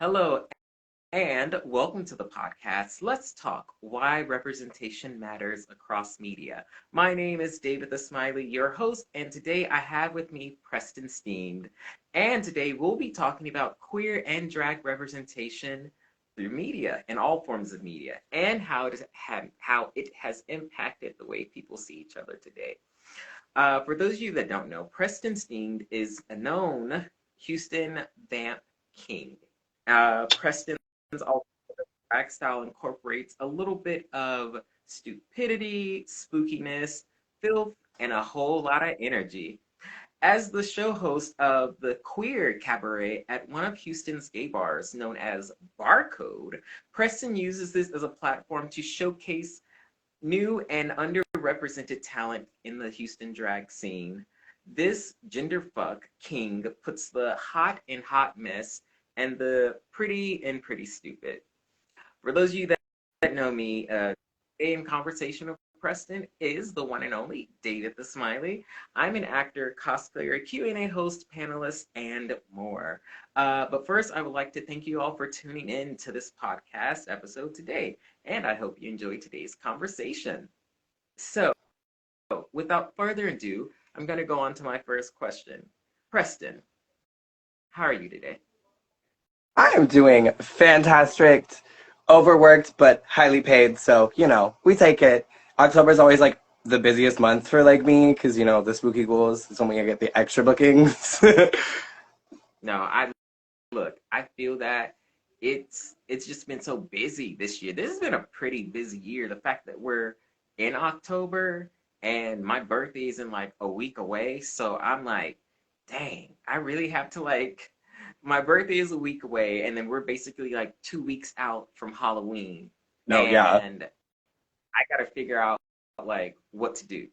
Hello and welcome to the podcast. Let's talk why representation matters across media. My name is David the Smiley, your host, and today I have with me Preston Steamed. And today we'll be talking about queer and drag representation through media in all forms of media and how it has impacted the way people see each other today. For those of you that don't know, Preston Steamed is a known Houston vamp king. Preston's drag style incorporates a little bit of stupidity, spookiness, filth, and a whole lot of energy. As the show host of the Queer Cabaret at one of Houston's gay bars known as Barcode, Preston uses this as a platform to showcase new and underrepresented talent in the Houston drag scene. This genderfuck king puts the hot in hot mess and the pretty in pretty stupid. For those of you that know me, in conversation with Preston is the one and only David the Smiley. I'm an actor, cosplayer, Q&A host, panelist, and more. But first, I would like to thank you all for tuning in to this podcast episode today, and I hope you enjoy today's conversation. So, without further ado, I'm going to go on to my first question. Preston, how are you today? I am doing fantastic, overworked but highly paid, so we take it. October is always like the busiest month for like me because the spooky ghouls is when we get the extra bookings. No, I feel that it's just been so busy this year. This has been a pretty busy year. The fact that we're in October and my birthday is in like a week away, so I'm like, dang, I really have to like my birthday is a week away and then we're basically like 2 weeks out from Halloween. No, yeah, And I gotta figure out like what to do.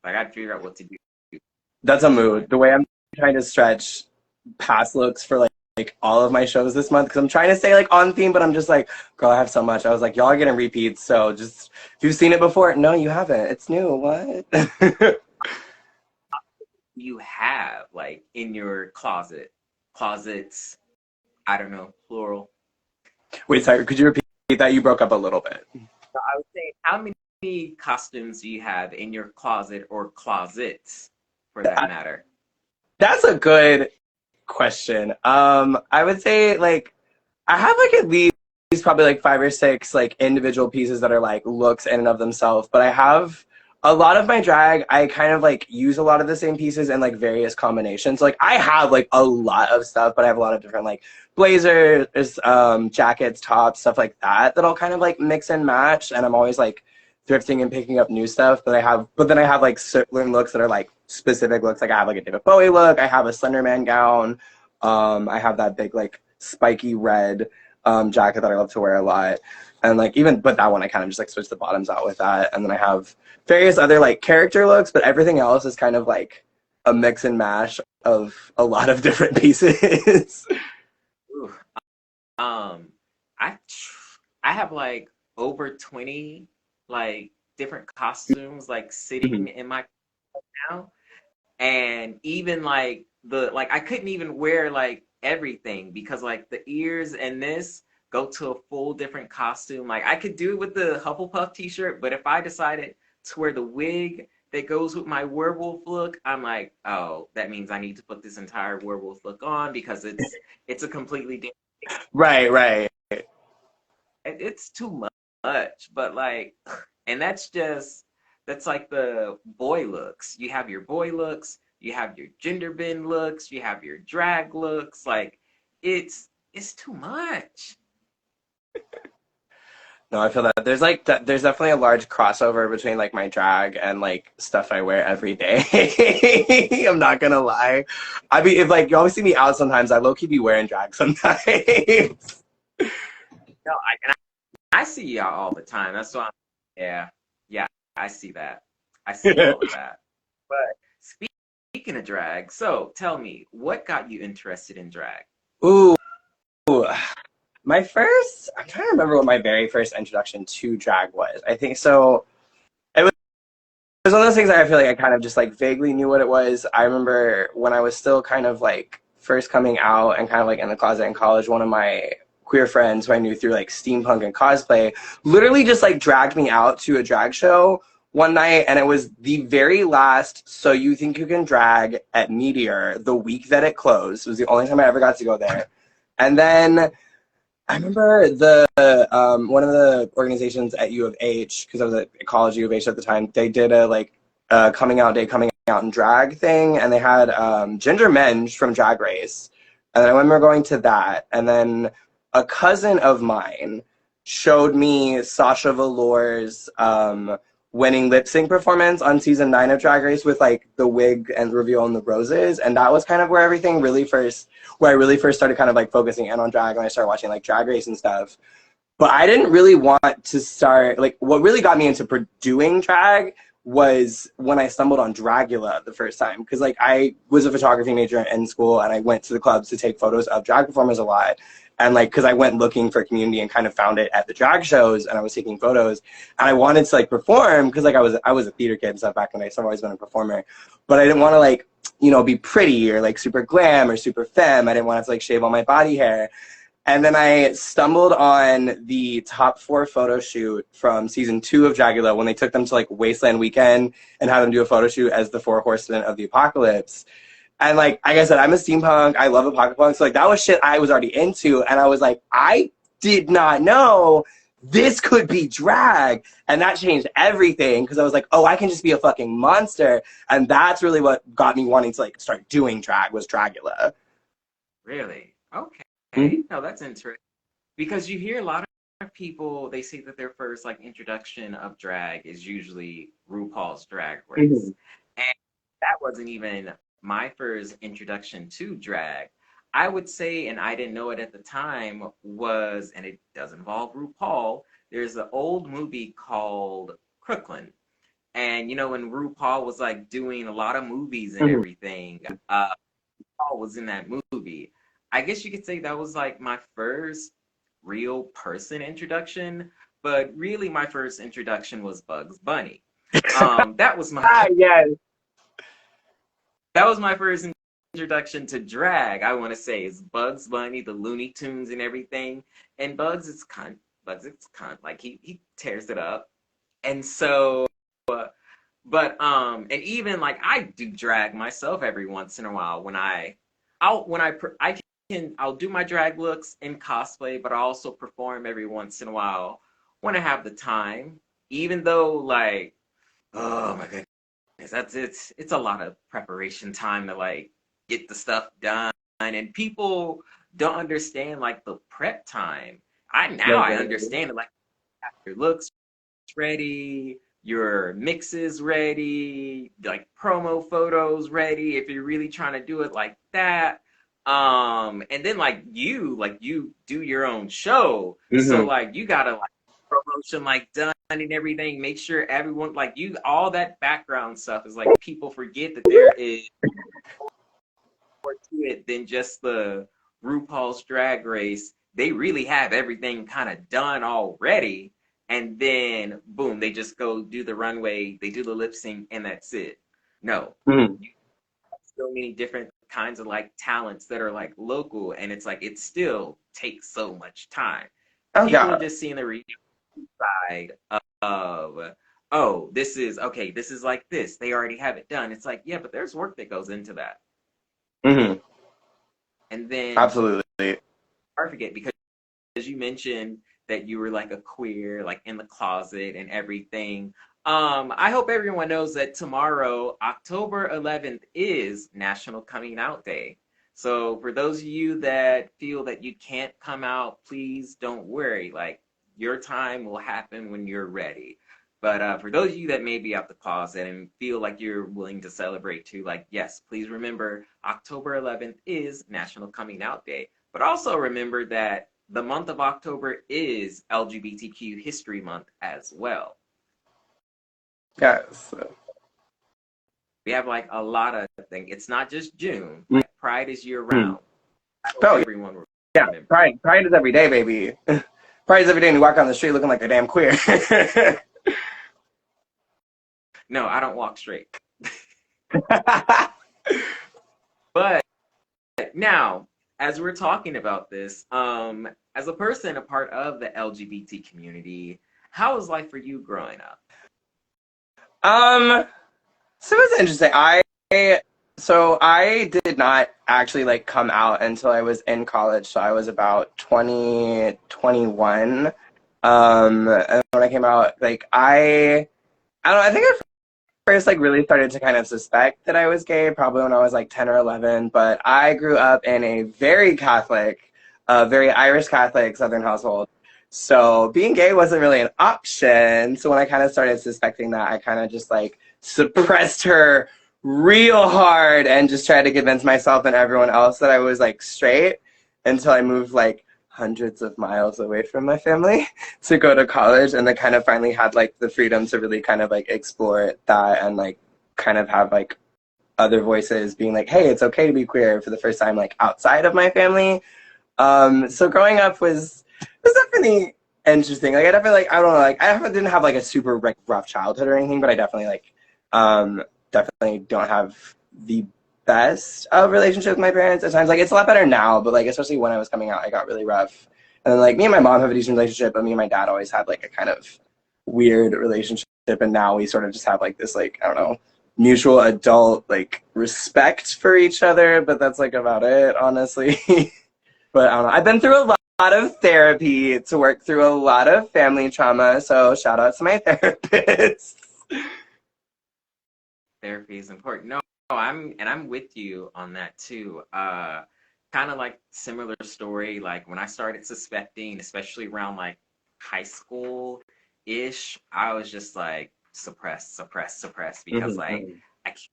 Like I gotta figure out what to do. that's a mood. The way I'm trying to stretch past looks for like all of my shows this month because I'm trying to stay like on theme, but I'm just like, girl, I have so much. I was like, y'all are getting repeats, so just if you've seen it before, no, you haven't. It's new. What? You have like in your closets, I don't know, plural. Wait, sorry, could you repeat that? You broke up a little bit. So I would say, how many costumes do you have in your closet or closets for that matter? That's a good question. I would say like I have like at least probably like five or six like individual pieces that are like looks in and of themselves, but I have a lot of my drag. I kind of like use a lot of the same pieces in like various combinations. Like I have like a lot of stuff, but I have a lot of different like blazers, jackets, tops, stuff like that I'll kind of like mix and match. And I'm always like thrifting and picking up new stuff. But then I have like certain looks that are like specific looks. Like I have like a David Bowie look. I have a Slenderman gown. I have that big like spiky red jacket that I love to wear a lot. And like but that one I kind of just like switch the bottoms out with that. And then I have various other like character looks, but everything else is kind of like a mix and mash of a lot of different pieces. Ooh. Um, I I have like over 20 like different costumes like sitting in my closet now, and even like the like I couldn't even wear like everything because like the ears and this go to a full different costume. Like I could do it with the Hufflepuff t-shirt, but if I decided to wear the wig that goes with my werewolf look, I'm like, oh, that means I need to put this entire werewolf look on because it's a completely different. Right, right. It's too much, but like, and that's like the boy looks. You have your boy looks, you have your gender bend looks, you have your drag looks. Like, it's too much. No, I feel that there's definitely a large crossover between like my drag and like stuff I wear every day. I'm not gonna lie. I mean, if like you always see me out sometimes, I low key be wearing drag sometimes. No, I see y'all all the time. That's why. Yeah, yeah, I see that. I see all of that. But speaking of drag, so tell me, what got you interested in drag? Ooh, I'm trying to remember what my very first introduction to drag was. I think so. It was one of those things that I feel like I kind of just like vaguely knew what it was. I remember when I was still kind of like first coming out and kind of like in the closet in college, one of my queer friends who I knew through like steampunk and cosplay literally just like dragged me out to a drag show one night, and it was the very last So You Think You Can Drag at Meteor the week that it closed. It was the only time I ever got to go there. And then I remember the one of the organizations at U of H, because I was at college U of H at the time, they did a like coming out day, coming out in drag thing, and they had Ginger Menge from Drag Race. And then I remember going to that, and then a cousin of mine showed me Sasha Velour's winning lip sync performance on season 9 of Drag Race with like the wig and reveal and the roses, and that was kind of where everything really first, where I really first started kind of like focusing in on drag, and I started watching like Drag Race and stuff. But I didn't really want to start, like what really got me into doing drag was when I stumbled on Dragula the first time, because like I was a photography major in school, and I went to the clubs to take photos of drag performers a lot. And like, because I went looking for community and kind of found it at the drag shows, and I was taking photos, and I wanted to like perform because like I was a theater kid and stuff back in the day, so I've always been a performer. But I didn't want to like, you know, be pretty or like super glam or super femme. I didn't want to like shave all my body hair. And then I stumbled on the top 4 photo shoot from season 2 of Dragula when they took them to like Wasteland Weekend and had them do a photo shoot as the 4 Horsemen of the Apocalypse. And like I said, I'm a steampunk. I love apocalypse. So like that was shit I was already into, and I was like, I did not know this could be drag, and that changed everything because I was like, oh, I can just be a fucking monster, and that's really what got me wanting to like start doing drag was Dragula. Really? Okay. Mm-hmm. No, that's interesting because you hear a lot of people. They say that their first like introduction of drag is usually RuPaul's Drag Race, Mm-hmm. and that wasn't even my first introduction to drag. I would say, and I didn't know it at the time, was, and it does involve RuPaul, there's an old movie called Crooklyn. And, you know, when RuPaul was like doing a lot of movies and Mm-hmm. everything, Paul was in that movie. I guess you could say that was like my first real person introduction, but really my first introduction was Bugs Bunny. That was my Yes. that was my first introduction to drag. I want to say is Bugs Bunny, the Looney Tunes, and everything. And Bugs, it's cunt. Like he tears it up. And so, and even like I do drag myself every once in a while when I'll do my drag looks in cosplay, but I also perform every once in a while when I have the time. Even though like, oh my goodness, it's a lot of preparation time to like get the stuff done, and people don't understand like the prep time. I understand it, like your looks ready, your mixes ready, like promo photos ready if you're really trying to do it like that. And then like you do your own show. So Mm-hmm. like you gotta like promotion like done and everything, make sure everyone like you all that background stuff is like people forget that there is more to it than just the RuPaul's Drag Race. They really have everything kind of done already, and then boom, they just go do the runway, they do the lip sync, and that's it. No, Mm-hmm. you have so many different kinds of like talents that are like local, and it's like it still takes so much time. Oh People are god. just seeing the review side of, oh, this is okay, this is like this. They already have it done. It's like, yeah, but there's work that goes into that. Mm-hmm. And then Absolutely. I forget because you mentioned that you were like a queer, like in the closet and everything. I hope everyone knows that tomorrow, October 11th, is National Coming Out Day. So for those of you that feel that you can't come out, please don't worry. Like your time will happen when you're ready. But for those of you that may be out the closet and feel like you're willing to celebrate too, like, yes, please remember October 11th is National Coming Out Day. But also remember that the month of October is LGBTQ History Month as well. Yes. We have like a lot of things. It's not just June. Like Pride is year Mm-hmm. round. I hope Oh everyone yeah. remembers. Pride is every day, baby. Pride is every day, and you walk down the street looking like a damn queer. No, I don't walk straight. But now, as we're talking about this, as a person, a part of the LGBT community, how was life for you growing up? Um, so it was interesting. I did not actually like come out until I was in college. So I was about 2021. And when I came out, I don't know, I think I first like really started to kind of suspect that I was gay probably when I was like 10 or 11, but I grew up in a very Catholic, very Irish Catholic Southern household. So being gay wasn't really an option. So when I kind of started suspecting that, I kind of just like suppressed her real hard and just tried to convince myself and everyone else that I was like straight until I moved like hundreds of miles away from my family to go to college, and then kind of finally had like the freedom to really kind of like explore that and like kind of have like other voices being like, hey, it's okay to be queer for the first time like outside of my family. So growing up was definitely interesting. Like I definitely like I don't know, like didn't have like a super like rough childhood or anything, but I definitely like definitely don't have the best relationship with my parents at times. Like it's a lot better now, but like especially when I was coming out, I got really rough. And then like me and my mom have a decent relationship, but me and my dad always had like a kind of weird relationship, and now we sort of just have like this like I don't know mutual adult like respect for each other, but that's like about it, honestly. But I don't know. I've been through a lot of therapy to work through a lot of family trauma, so shout out to my therapist. Therapy is important. No, I'm with you on that too. Kind of like similar story. Like when I started suspecting, especially around like high school ish, I was just like suppressed because like Mm-hmm. I can't,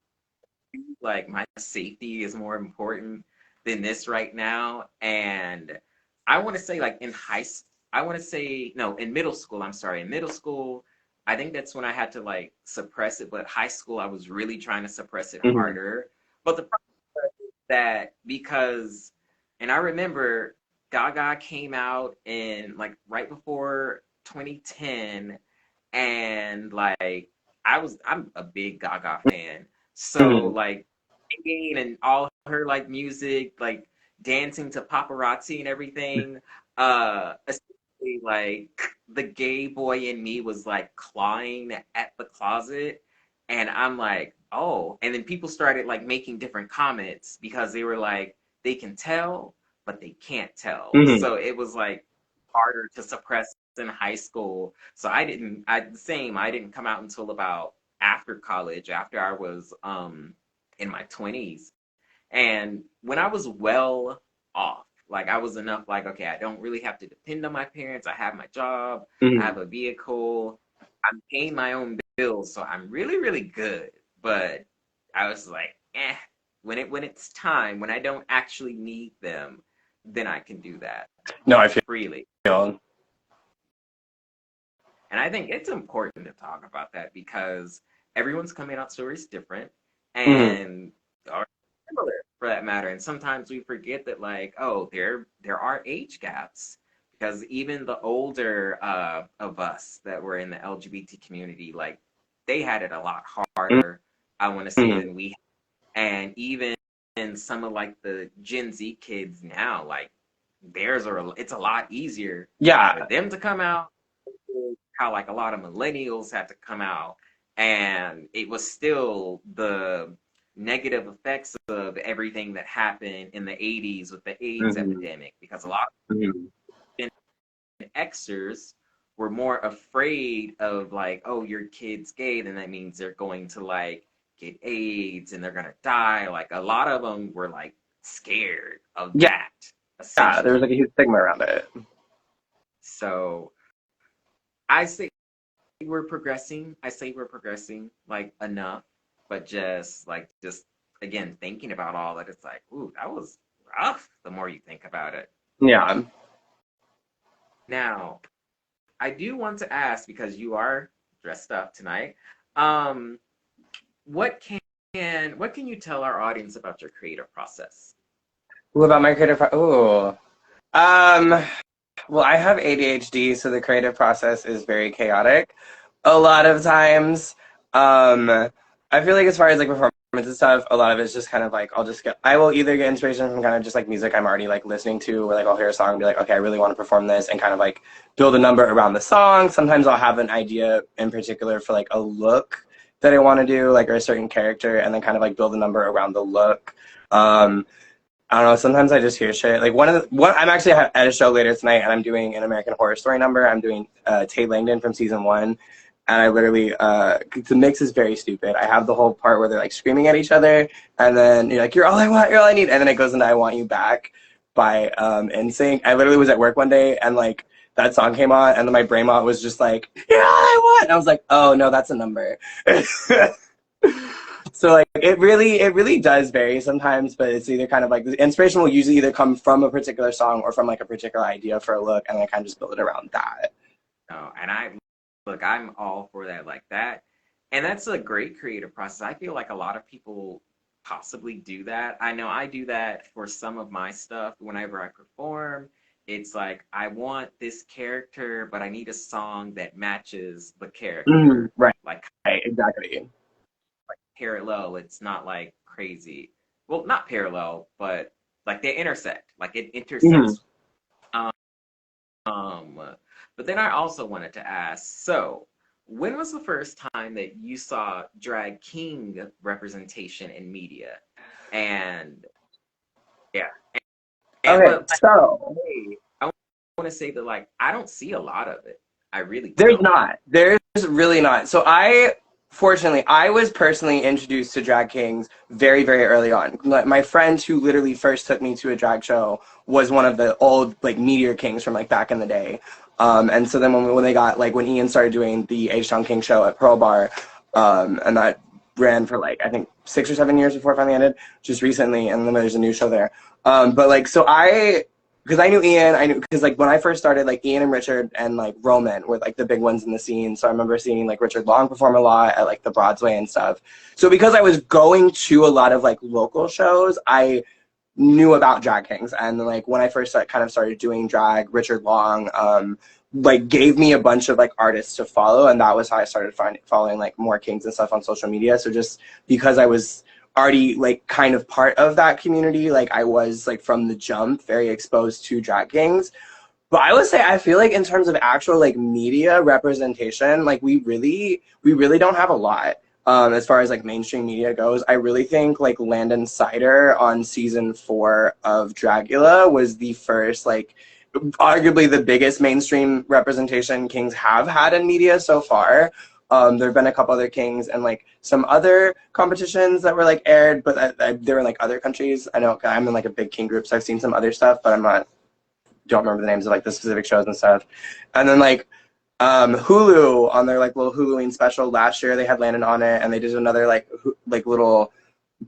like my safety is more important than this right now. And I want to say like in high, I want to say no, in middle school. I'm sorry, in middle school. I think that's when I had to like suppress it. But high school, I was really trying to suppress it Mm-hmm. harder. But the problem is that because, and I remember Gaga came out in like right before 2010, and like I'm a big Gaga fan. So Mm-hmm. like singing and all her like music, like dancing to paparazzi and everything, essentially like the gay boy in me was like clawing at the closet, and I'm like, oh, and then people started like making different comments because they were like, they can tell, but they can't tell. Mm-hmm. So it was like harder to suppress in high school. So I didn't come out until about after college, after I was in my 20s. And when I was well off, like I was enough, like, okay, I don't really have to depend on my parents. I have my job, I Mm-hmm. have a vehicle, I'm paying my own bills, so I'm really, really good. But I was like, when it's time, when I don't actually need them, then I can do that No, I feel. freely. And I think it's important to talk about that because everyone's coming out story is different Mm-hmm. and are similar for that matter. And sometimes we forget that like, oh, there are age gaps because even the older of us that were in the LGBT community, like they had it a lot harder, I want to say, Mm-hmm. than we. And even some of like the Gen Z kids now, like it's a lot easier for Yeah, them to come out, how like a lot of millennials had to come out, and it was still the negative effects of everything that happened in the 80s with the AIDS mm-hmm. epidemic because a lot Mm-hmm. of Gen Xers were more afraid of like, oh, your kid's gay, then that means they're going to like get AIDS and they're gonna die. Like a lot of them were like scared of Yeah, that yeah. There was essentially. like a huge stigma around it. So I say I say we're progressing like enough, but just again thinking about all that, it's like, ooh, that was rough. The more you think about it. Yeah. Now, I do want to ask because you are dressed up tonight. Um, what can you tell our audience about your creative process? What about my creative? Oh, um. Well, I have ADHD, so the creative process is very chaotic a lot of times. Um, I feel like as far as like performance and stuff, a lot of it's just kind of like I will either get inspiration from kind of just like music I'm already like listening to, or like I'll hear a song and be like, okay, I really want to perform this, and kind of like build a number around the song. Sometimes I'll have an idea in particular for like a look that I want to do, like, or a certain character, and then kind of like build a number around the look. Um, I don't know. Sometimes I just hear shit. Like I'm actually at a show later tonight, and I'm doing an American Horror Story number. I'm doing Tay Langdon from season one, and I literally the mix is very stupid. I have the whole part where they're like screaming at each other, and then you're like, "You're all I want, you're all I need," and then it goes into "I Want You Back" by NSYNC. I literally was at work one day, and like that song came on, and then my brain was just like, "You're all I want," and I was like, "Oh no, that's a number." So like it really does vary sometimes, but it's either kind of like the inspiration will usually either come from a particular song or from like a particular idea for a look, and I kind of just build it around that. Oh, and I'm all for that, like that. And that's a great creative process. I feel like a lot of people possibly do that. I know I do that for some of my stuff whenever I perform. It's like I want this character, but I need a song that matches the character. Right, Like right, exactly. parallel, it's not like crazy. Well, not parallel, but like they intersect. Like it Mhm. intersects. Um, but then I also wanted to ask, so when was the first time that you saw drag king representation in media? And yeah, and Okay, but so hey, I want to say that like I don't see a lot of it. I really there's don't. not. There's really not. So fortunately, I was personally introduced to drag kings very, very early on. Like, my friend who literally first took me to a drag show was one of the old like meteor kings from like back in the day. And so then when they got like when Ian started doing the H Town King show at Pearl Bar, and that ran for like I think 6 or 7 years before it finally ended, just recently, and then there's a new show there. But like so I because I knew Ian, I knew because like when I first started, like Ian and Richard and like Roman were like the big ones in the scene. So I remember seeing like Richard Long perform a lot at like the Broadway and stuff. So because I was going to a lot of like local shows, I knew about drag kings. And like when I first kind of started doing drag, Richard Long like gave me a bunch of like artists to follow, and that was how I started following like more kings and stuff on social media. So just because I was already like kind of part of that community, like I was like from the jump very exposed to drag kings. But I would say I feel like in terms of actual like media representation, like we really don't have a lot. As far as like mainstream media goes, I really think like Landon Cider on season 4 of Dragula was the first like arguably the biggest mainstream representation kings have had in media so far. There have been a couple other kings and like some other competitions that were like aired, but they were in like other countries. I know I'm in like a big king group, so I've seen some other stuff, but don't remember the names of like the specific shows and stuff. And then like Hulu on their like little Huluing special last year, they had Landon on it, and they did another like little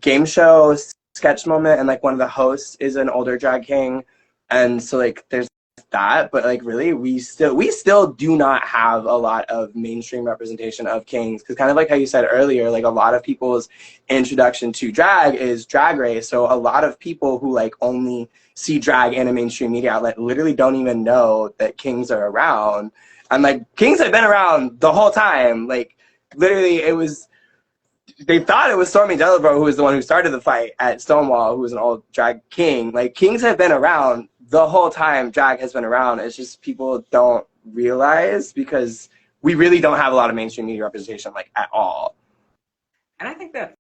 game show sketch moment, and like one of the hosts is an older drag king, and so like there's that. But like really we still do not have a lot of mainstream representation of kings, because kind of like how you said earlier, like a lot of people's introduction to drag is Drag Race, so a lot of people who like only see drag in a mainstream media outlet literally don't even know that kings are around. And like kings have been around the whole time. Like literally it was they thought it was Stormy Delabro who was the one who started the fight at Stonewall, who was an old drag king. Like kings have been around the whole time. Drag has been around. It's just people don't realize because we really don't have a lot of mainstream media representation like at all. And I think that's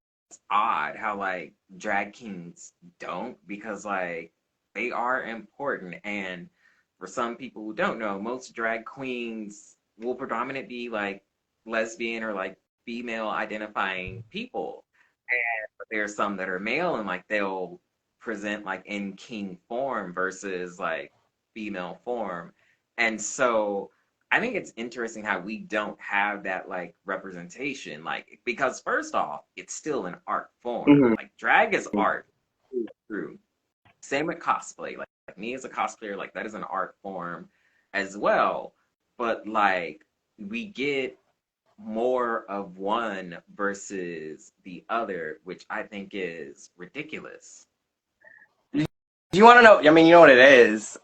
odd how like drag kings don't, because like they are important. And for some people who don't know, most drag queens will predominantly be like lesbian or like female identifying people. But there's some that are male and like they'll present like in king form versus like female form. And so I think it's interesting how we don't have that like representation, like because first off, it's still an art form. Mm-hmm. Like drag is art, true. Same with cosplay. Like me as a cosplayer, like that is an art form as well. But like we get more of one versus the other, which I think is ridiculous. Do you want to know? I mean, you know what it is.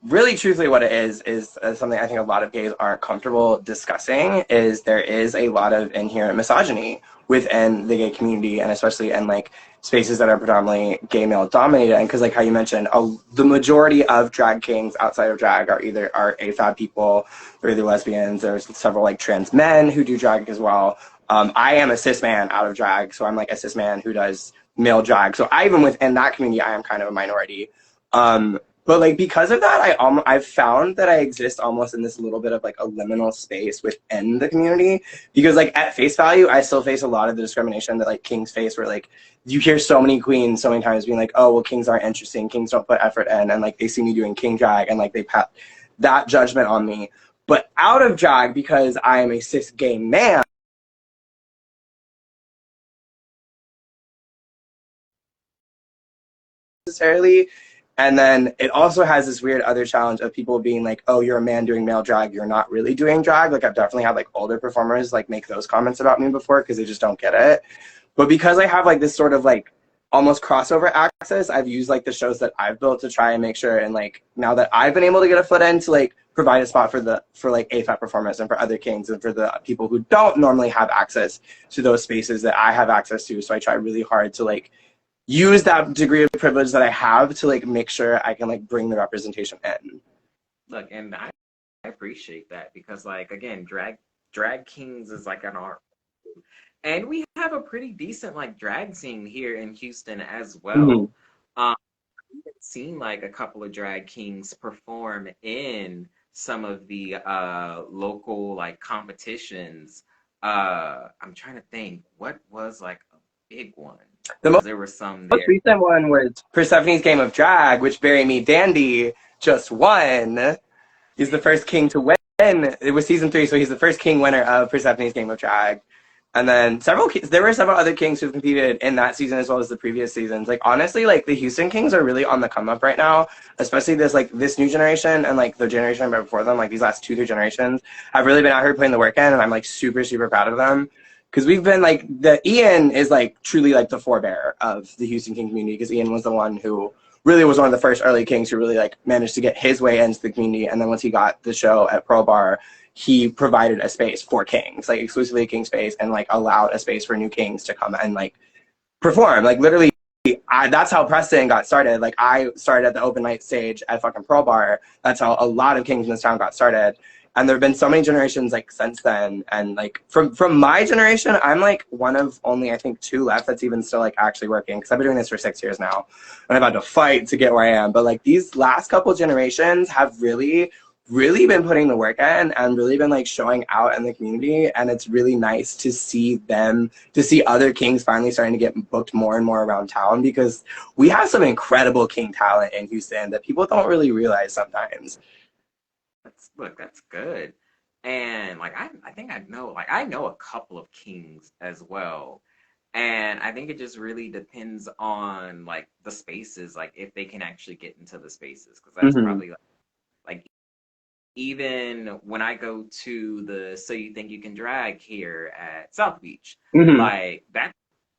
Really, truthfully, what it is something I think a lot of gays aren't comfortable discussing. Is there is a lot of inherent misogyny within the gay community, and especially in like spaces that are predominantly gay male dominated. And because, like how you mentioned, the majority of drag kings outside of drag are either AFAB people, they're either lesbians. There's several like trans men who do drag as well. I am a cis man out of drag, so I'm like a cis man who does male drag. So I, even within that community, I am kind of a minority. But like because of that, I've found that I exist almost in this little bit of like a liminal space within the community, because like at face value, I still face a lot of the discrimination that like kings face, where like you hear so many queens so many times being like, oh well, kings aren't interesting, kings don't put effort in, and like they see me doing king drag and like they pat that judgment on me. But out of drag, because I am a cis gay man, necessarily. And then it also has this weird other challenge of people being like, oh, you're a man doing male drag, you're not really doing drag. Like I've definitely had like older performers like make those comments about me before because they just don't get it. But because I have like this sort of like almost crossover access, I've used like the shows that I've built to try and make sure, and like now that I've been able to get a foot in, to like provide a spot for like AFAP performers and for other kings and for the people who don't normally have access to those spaces that I have access to. So I try really hard to like use that degree of privilege that I have to like make sure I can like bring the representation in. Look, and I appreciate that because, like, again, drag kings is like an art, and we have a pretty decent like drag scene here in Houston as Mm-hmm. well. I've seen like a couple of drag kings perform in some of the local like competitions. I'm trying to think what was like a big one The because there were some most there. recent one was Persephone's Game of Drag, which Bury Me Dandy just won. He's the first king to win. It was season 3, so he's the first king winner of Persephone's Game of Drag. And then there were several other kings who competed in that season as well as the previous seasons. Like honestly, like the Houston Kings are really on the come up right now, especially this new generation and like the generation right before them, like these last 2-3 generations have really been out here putting the work in, and I'm like super super proud of them. Because we've been like the Ian is like truly like the forebearer of the Houston King community, because Ian was the one who really was one of the first early kings who really like managed to get his way into the community. And then once he got the show at Pearl Bar, he provided a space for kings, like exclusively a king space, and like allowed a space for new kings to come and like perform. Like literally, that's how Preston got started. Like I started at the open night stage at fucking Pearl Bar. That's how a lot of kings in this town got started. And there have been so many generations like since then. And like from my generation, I'm like one of only I think 2 left that's even still like actually working, because I've been doing this for 6 years now, and I've had to fight to get where I am. But like these last couple generations have really really been putting the work in and really been like showing out in the community, and it's really nice to see other kings finally starting to get booked more and more around town, because we have some incredible king talent in Houston that people don't really realize sometimes. That's good. And like I think I know a couple of kings as well. And I think it just really depends on like the spaces, like if they can actually get into the spaces, because that's Mm-hmm. probably like even when I go to the So You Think You Can Drag here at South Beach, Mm-hmm. like that's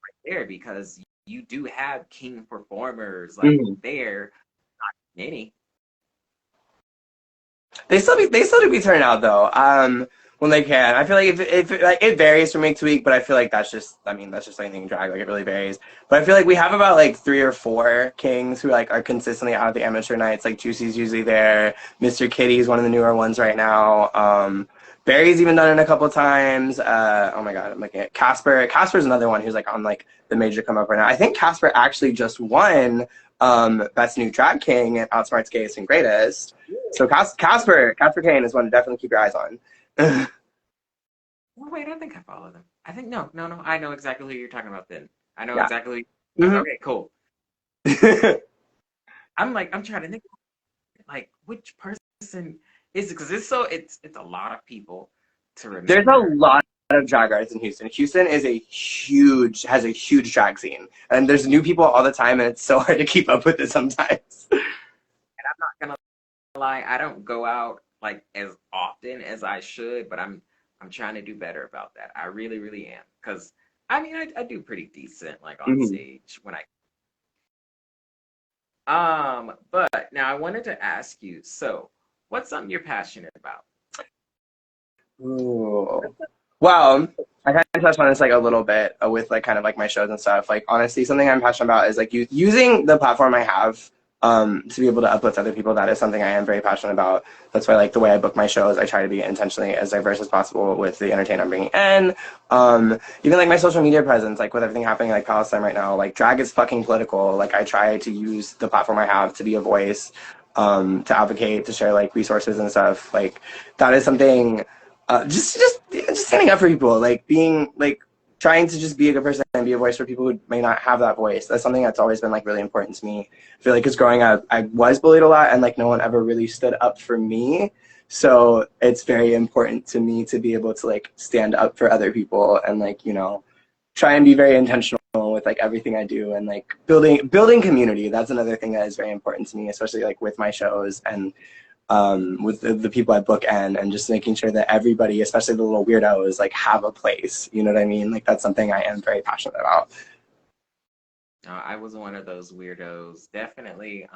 right there because you do have king performers like Mm-hmm. there, not many. They still do be turning out though. When they can. I feel like if like it varies from week to week, but I feel like that's just anything drag. Like it really varies. But I feel like we have about like 3 or 4 kings who like are consistently out at the amateur nights. Like Juicy's usually there. Mr. Kitty is one of the newer ones right now. Barry's even done it a couple times. Oh my god, I'm looking at Casper. Casper's another one who's like on like the major come up right now. I think Casper actually just won Best New Drag King at Outsmart's Gayest and Greatest. So Casper Kane is one to definitely keep your eyes on. Oh, wait, I think I follow them. I think no. I know exactly who you're talking about then. I know Yeah. exactly. Mm-hmm. Okay, cool. I'm trying to think like which person is it, because it's a lot of people to There's a remember. lot of drag artists in Houston. Houston has a huge drag scene, and there's new people all the time, and it's so hard to keep up with it sometimes. And I'm not gonna lie, I don't go out like as often as I should, but I'm trying to do better about that. I really, really am. Because I mean I do pretty decent like on Mm-hmm. stage when I But now I wanted to ask you, so what's something you're passionate about? Ooh. Well, I kind of touched on this like a little bit with like kind of like my shows and stuff. Like honestly, something I'm passionate about is like using the platform I have to be able to uplift other people. That is something I am very passionate about. That's why like the way I book my shows, I try to be intentionally as diverse as possible with the entertainment I'm bringing in. Even like my social media presence, like with everything happening like Palestine right now, like drag is fucking political. Like I try to use the platform I have to be a voice, to advocate, to share like resources and stuff. Like that is something just standing up for people, like being like trying to just be a good person and be a voice for people who may not have that voice. That's something that's always been like really important to me. I feel like because growing up, I was bullied a lot, and like no one ever really stood up for me. So it's very important to me to be able to like stand up for other people and like try and be very intentional with like everything I do and like building community. That's another thing that is very important to me, especially like with my shows and with the people I book and just making sure that everybody, especially the little weirdos, like have a place. You know what I mean? Like that's something I am very passionate about. I was one of those weirdos. Definitely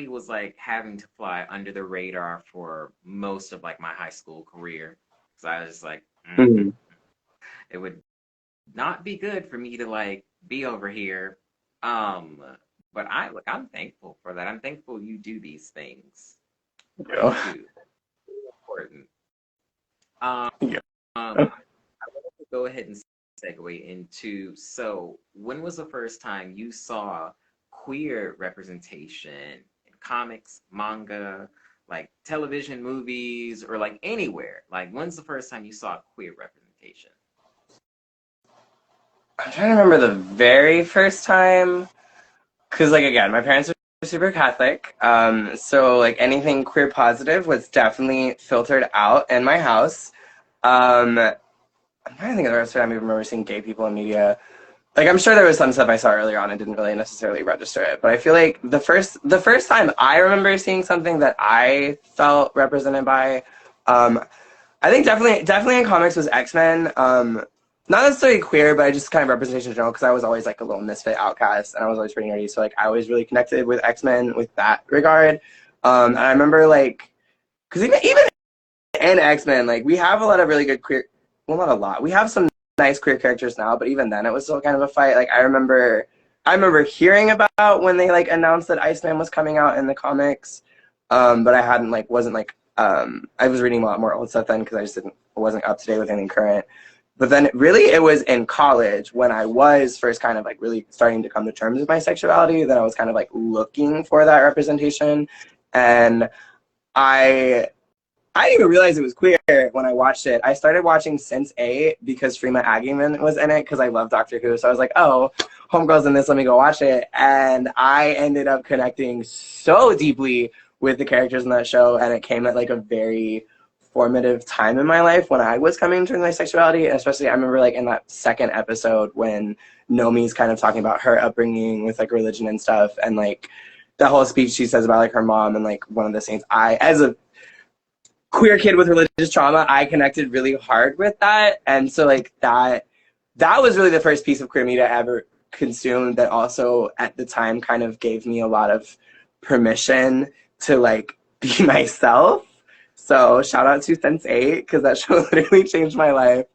was like having to fly under the radar for most of like my high school career. So I was just like, Mhm. it would not be good for me to like be over here. Um, but I'm thankful for that. I'm thankful you do these things. You Yeah. do. Important. Um, Yeah. I wanted to go ahead and segue into, so when was the first time you saw queer representation in comics, manga, like television, movies, or like anywhere? Like when's the first time you saw queer representation? I'm trying to remember the very first time, because like again, my parents are super Catholic, so like anything queer positive was definitely filtered out in my house. I'm trying to think of the first time I remember seeing gay people in media. Like I'm sure there was some stuff I saw earlier on and didn't really necessarily register it, but I feel like the first time I remember seeing something that I felt represented by, um, I think definitely in comics was X-Men. Not necessarily queer, but I just kind of representation in general because I was always like a little misfit outcast and I was always pretty nerdy. So like I always really connected with X-Men with that regard. And I remember like because even in X-Men, like we have a lot of really good queer. Well, not a lot. We have some nice queer characters now, but even then, it was still kind of a fight. Like I remember hearing about when they like announced that Iceman was coming out in the comics, but I hadn't like wasn't like I was reading a lot more old stuff then because I just didn't wasn't up to date with anything current. But then really it was in college when I was first kind of like really starting to come to terms with my sexuality that I was kind of like looking for that representation. And I I didn't even realize it was queer when I watched it. I started watching Sense 8 because Freema Agyeman was in it because I love Doctor Who. So I was like, oh, Homegirl's in this, let me go watch it. And I ended up connecting so deeply with the characters in that show. And it came at like a very formative time in my life when I was coming to my sexuality. And especially, I remember like in that second episode when Nomi's kind of talking about her upbringing with like religion and stuff. And like that whole speech she says about like her mom and like one of the saints. As a queer kid with religious trauma, I connected really hard with that. And so like that was really the first piece of queer media I ever consumed that also at the time kind of gave me a lot of permission to like be myself. So shout out to Sense 8 because that show literally changed my life.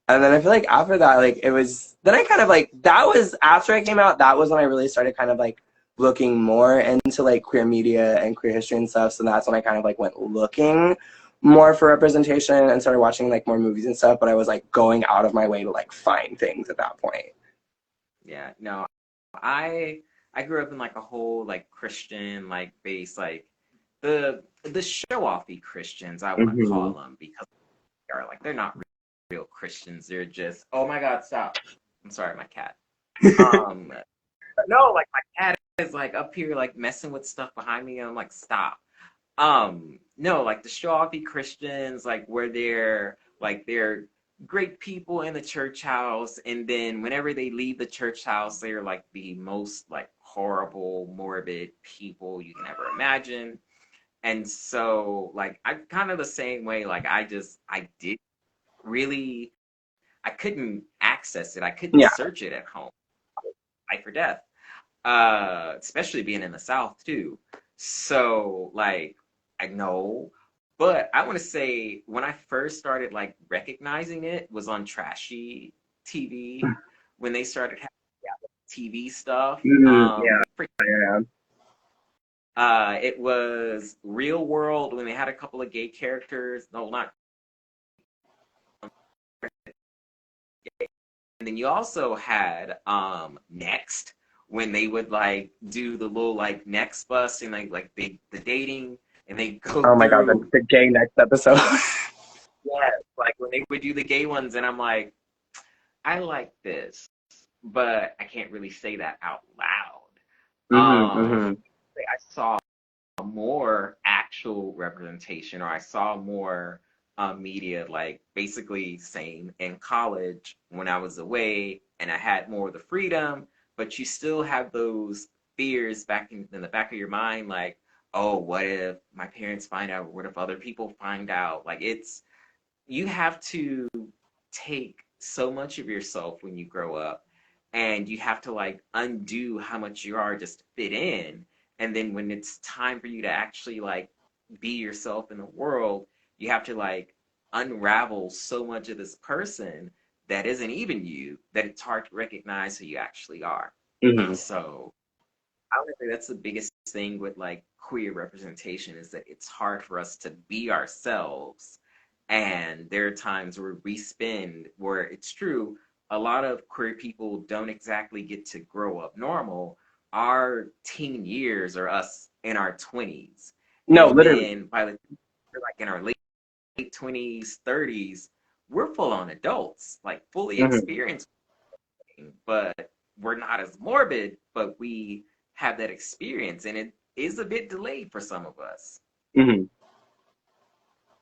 And then I feel like after that, like it was then I kind of like that was after I came out, that was when I really started kind of like looking more into like queer media and queer history and stuff. So that's when I kind of like went looking more for representation and started watching like more movies and stuff. But I was like going out of my way to like find things at that point. Yeah, no, I grew up in like a whole like Christian like base like the show offy Christians I want to Mm-hmm. call them because they're not real Christians. They're just, oh my God, stop. I'm sorry, my cat. Um, no, like my cat is like up here like messing with stuff behind me, and I'm like, stop. No, like the show offy Christians, like where they're great people in the church house, and then whenever they leave the church house, they're like the most like horrible, morbid people you can ever imagine. And so like I'm kind of the same way. Like I did really I couldn't access it. I couldn't Yeah. search it at home. Life or death. especially being in the South too. So like I know, but I want to say when I first started like recognizing it was on trashy TV when they started having TV stuff. Yeah, yeah. It was Real World when they had a couple of gay characters. No, not. And then you also had Next when they would like do the little like Next bus and like the dating and they go Oh my god, through. the gay next episode. Yeah, like when they would do the gay ones, and I'm like, I like this, but I can't really say that out loud. Hmm. I saw more actual representation, or I saw more media, like basically same in college when I was away, and I had more of the freedom, but you still have those fears back in the back of your mind, like, oh, what if my parents find out? What if other people find out? Like it's you have to take so much of yourself when you grow up and you have to like undo how much you are just to fit in, and then when it's time for you to actually like be yourself in the world, you have to like unravel so much of this person that isn't even you that it's hard to recognize who you actually are. Hmm. So I would say that's the biggest thing with like queer representation is that it's hard for us to be ourselves. And there are times where we spend, where it's true, a lot of queer people don't exactly get to grow up normal. Our teen years are us in our 20s. No, And literally. then by the time we're like in our late 20s, 30s, we're full on adults, like fully Hmm. experienced, but we're not as morbid, but we have that experience, and it is a bit delayed for some of us. Hmm.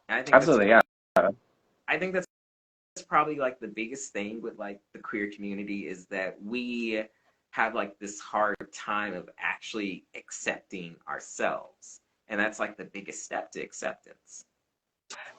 And Absolutely, yeah. I think that's probably like the biggest thing with like the queer community is that we have like this hard time of actually accepting ourselves, and that's like the biggest step to acceptance.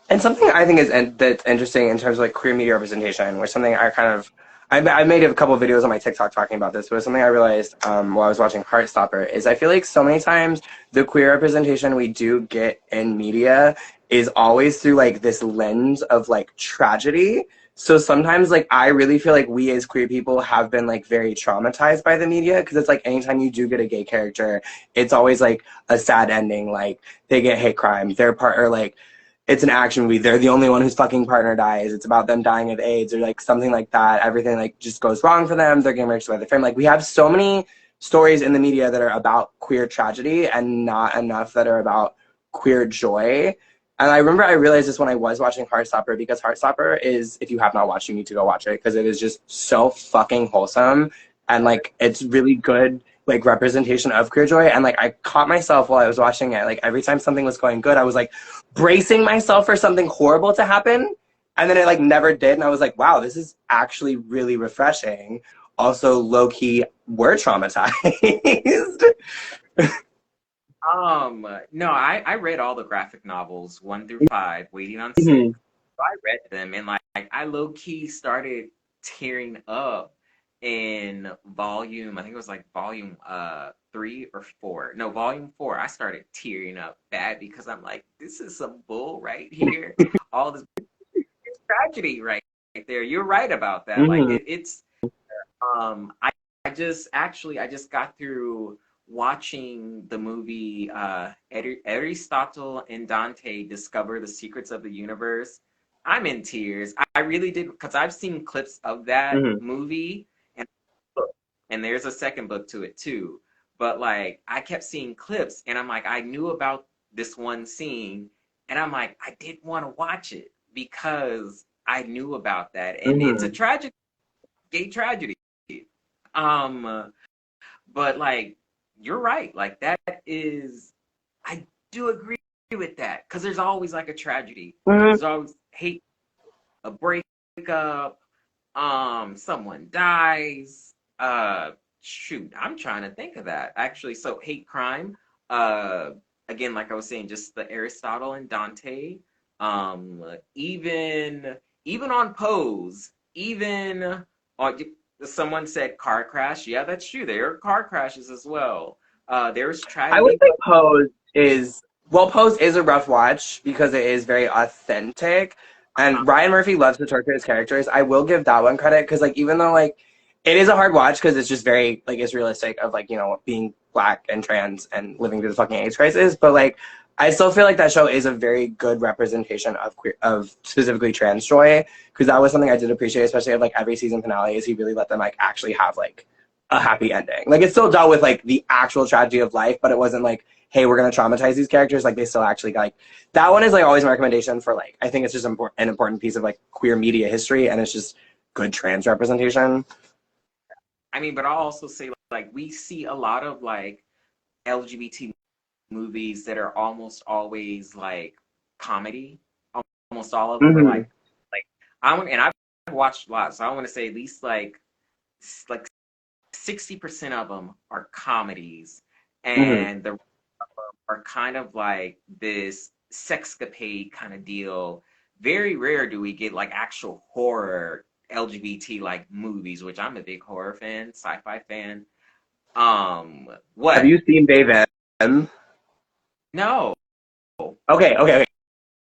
And something I think that's interesting in terms of like queer media representation, which something I made a couple of videos on my TikTok talking about this, but it's something I realized while I was watching Heartstopper is I feel like so many times the queer representation we do get in media is always through like this lens of like tragedy. So sometimes like I really feel like we as queer people have been like very traumatized by the media because it's like anytime you do get a gay character, it's always like a sad ending, like they get hate crime, their part or like it's an action movie. They're the only one whose fucking partner dies. It's about them dying of AIDS or like something like that. Everything like just goes wrong for them. They're getting married by their family. Like we have so many stories in the media that are about queer tragedy and not enough that are about queer joy. And I remember I realized this when I was watching Heartstopper because Heartstopper is, if you have not watched, you need to go watch it because it is just so fucking wholesome and like it's really good like representation of queer joy. And like I caught myself while I was watching it, like every time something was going good, I was like bracing myself for something horrible to happen. And then it like never did. And I was like, wow, this is actually really refreshing. Also, low key, we're traumatized. No, I read all the graphic novels 1 through 5, Waiting on Six. Mhm. I read them, and like I low key started tearing up in volume. I think it was like volume 3 or 4. No, volume 4. I started tearing up bad because I'm like, this is some bull right here. All this tragedy right there. You're right about that. Like Mhm. it's I just got through watching the movie Aristotle and Dante Discover the Secrets of the Universe. I'm in tears. I really did because I've seen clips of that Mhm. movie and and there's a second book to it too. But like I kept seeing clips and I'm like I knew about this one scene and I'm like I didn't want to watch it because I knew about that and it's a Mhm. tragic gay tragedy. Um, but like you're right. Like that is, I do agree with that because there's always like a tragedy. Mhm. There's always hate, a breakup, someone dies. Shoot, I'm trying to think of that actually. So hate crime. Uh, again, like I was saying, just the Aristotle and Dante. Even on Pose, even on someone said car crash. Yeah, that's true. There are car crashes as well. There's I would tragedy, say but Pose is a rough watch because it is very authentic. And Ryan Murphy loves to torture his characters. I will give that one credit because, like, even though, like, it is a hard watch because it's just very, like, it's realistic of, like, you know, being black and trans and living through the fucking AIDS crisis. But, like, I still feel like that show is a very good representation of of specifically trans joy, because that was something I did appreciate, especially of, like, every season finale, is he really let them, like, actually have, like, a happy ending. Like, it still dealt with, like, the actual tragedy of life, but it wasn't like, hey, we're gonna traumatize these characters. Like, they still actually, like, that one is, like, always my recommendation for, like, I think it's just an important piece of, like, queer media history, and it's just good trans representation. I mean, but I'll also say, like, we see a lot of like LGBT movies that are almost always like comedy. Almost all of them are Mm-hmm. like and I've watched a lot, so I want to say at least like 60% of them are comedies, Mm-hmm. and the rest of them are kind of like this sexcapade kind of deal. Very rare do we get like actual horror LGBT like movies, which I'm a big horror fan, sci-fi fan. Have What? you seen They Them? No. Okay.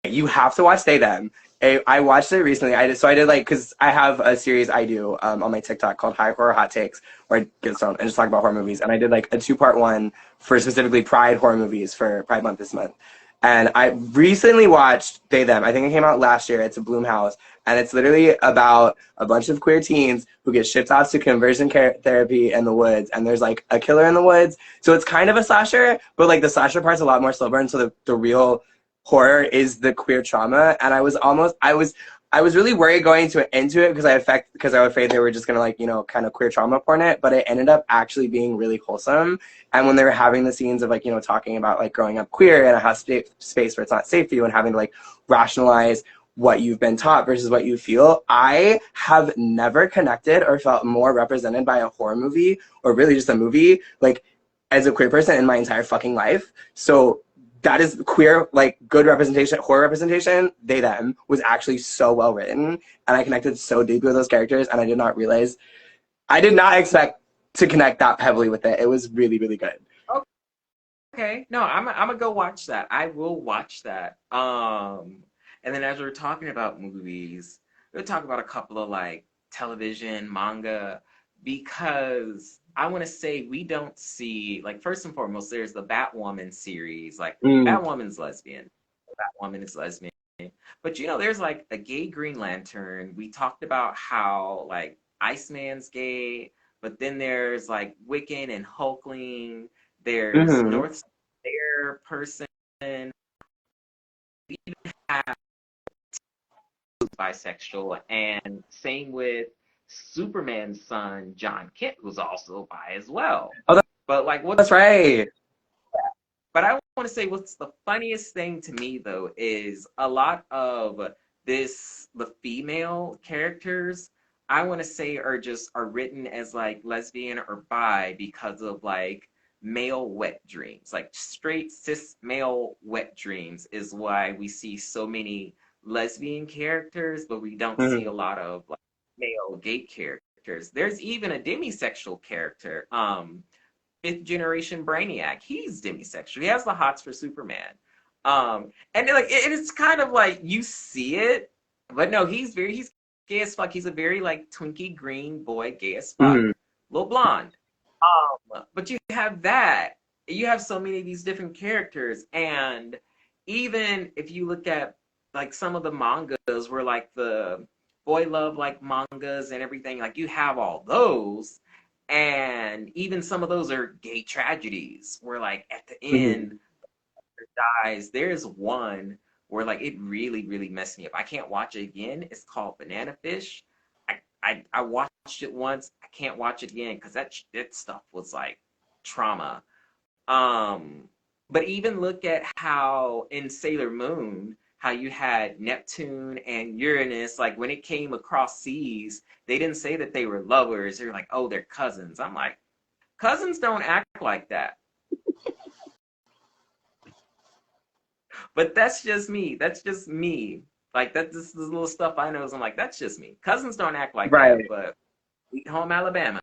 You have to watch They Them. I watched it recently. I did, like, because I have a series I do on my TikTok called High Horror Hot Takes, where I get stoned and just talk about horror movies. And I did, like, a 2-part one for specifically Pride horror movies for Pride Month this month. And I recently watched They Them. I think it came out last year. It's a Bloomhouse, and it's literally about a bunch of queer teens who get shipped out to conversion care therapy in the woods. And there's, like, a killer in the woods, so it's kind of a slasher, but, like, the slasher part's a lot more slow burn. So the real horror is the queer trauma. And I was really worried going into it because I was afraid they were just gonna, like, you know, kind of queer trauma porn it, but it ended up actually being really wholesome. And when they were having the scenes of, like, you know, talking about, like, growing up queer in a house space where it's not safe for you and having to, like, rationalize what you've been taught versus what you feel, I have never connected or felt more represented by a horror movie, or really just a movie, like, as a queer person in my entire fucking life. So that is queer, like, good representation, horror representation. They Them was actually so well written, and I connected so deeply with those characters, and I did not expect to connect that heavily with it. It was really, really good. Okay. No, I'm gonna go watch that. I will watch that. And then as we're talking about movies, we'll talk about a couple of like television, manga, because I want to say we don't see, like, first and foremost, there's the Batwoman series. Like, Mm. Batwoman's lesbian. Batwoman is lesbian. But you know, there's like a gay Green Lantern. We talked about how like Iceman's gay, but then there's like Wiccan and Hulkling. There's Mm-hmm. North Star person. We even have bisexual, and same with Superman's son John Kent, who's also bi as well. Oh, But like, that's right. but I want to say what's the funniest thing to me though is a lot of the female characters I want to say are written as like lesbian or bi because of like male wet dreams. Like straight cis male wet dreams is why we see so many lesbian characters, but we don't see Mm-hmm. a lot of like male gay characters. There's even a demisexual character. Fifth generation Brainiac. He's demisexual. He has the hots for Superman. And like it's kind of like you see it, but no, he's gay as fuck. He's a very like twinkie green boy, gay as fuck, Mm-hmm. little blonde. But you have that. You have so many of these different characters, and even if you look at like some of the mangas where like the boy love like mangas and everything, like you have all those, and even some of those are gay tragedies where like at the Mm-hmm. end dies. There's one where like it really really messed me up. I can't watch it again. It's called Banana Fish. I watched it once. I can't watch it again because that stuff was like trauma. um but even look at how in Sailor Moon, how you had Neptune and Uranus, like when it came across seas, they didn't say that they were lovers. They're like, oh, they're cousins. I'm like, cousins don't act like that. But that's just me. That's just me. Like that's this little stuff I know. Is I'm like, that's just me. Cousins don't act like that. Right. But Sweet Home Alabama.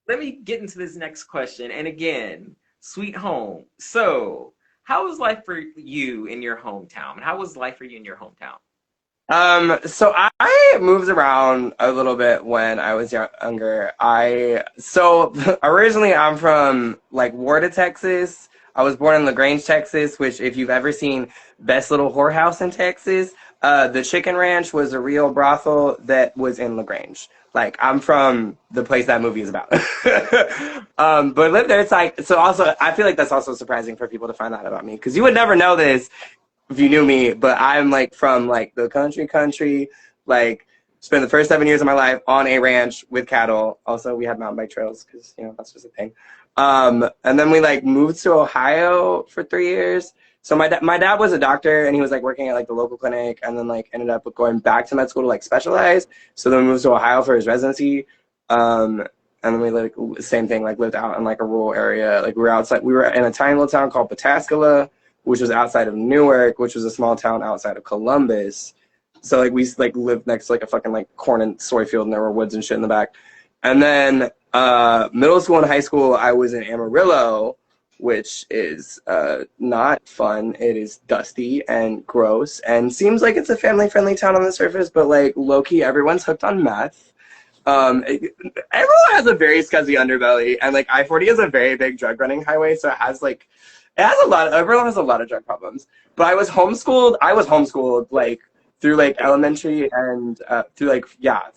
Let me get into this next question. And again, Sweet Home. So, how was life for you in your hometown? How was life for you in your hometown? So I moved around a little bit when I was younger. So originally I'm from like Warda, Texas. I was born in LaGrange, Texas, which if you've ever seen Best Little Whorehouse in Texas, the Chicken Ranch was a real brothel that was in LaGrange. Like I'm from the place that movie is about. But lived there. It's like so. Also, I feel like that's also surprising for people to find out about me because you would never know this if you knew me, but I'm like from like the country, like spent the first 7 years of my life on a ranch with cattle. Also, we had mountain bike trails because that's just a thing. And then we like moved to Ohio for 3 years. So my dad was a doctor and he was like working at like the local clinic and then like ended up going back to med school to like specialize. So then we moved to Ohio for his residency. And then we like same thing, like lived out in like a rural area. Like we were in a tiny little town called Pataskala, which was outside of Newark, which was a small town outside of Columbus. So like we like lived next to like a fucking like corn and soy field, and there were woods and shit in the back. And then middle school and high school, I was in Amarillo, which is not fun. It is dusty and gross, and seems like it's a family-friendly town on the surface, but like low key, everyone's hooked on meth. Amarillo has a very scuzzy underbelly, and like I-40 is a very big drug running highway, so everyone has a lot of drug problems. But I was homeschooled. Like through like elementary and through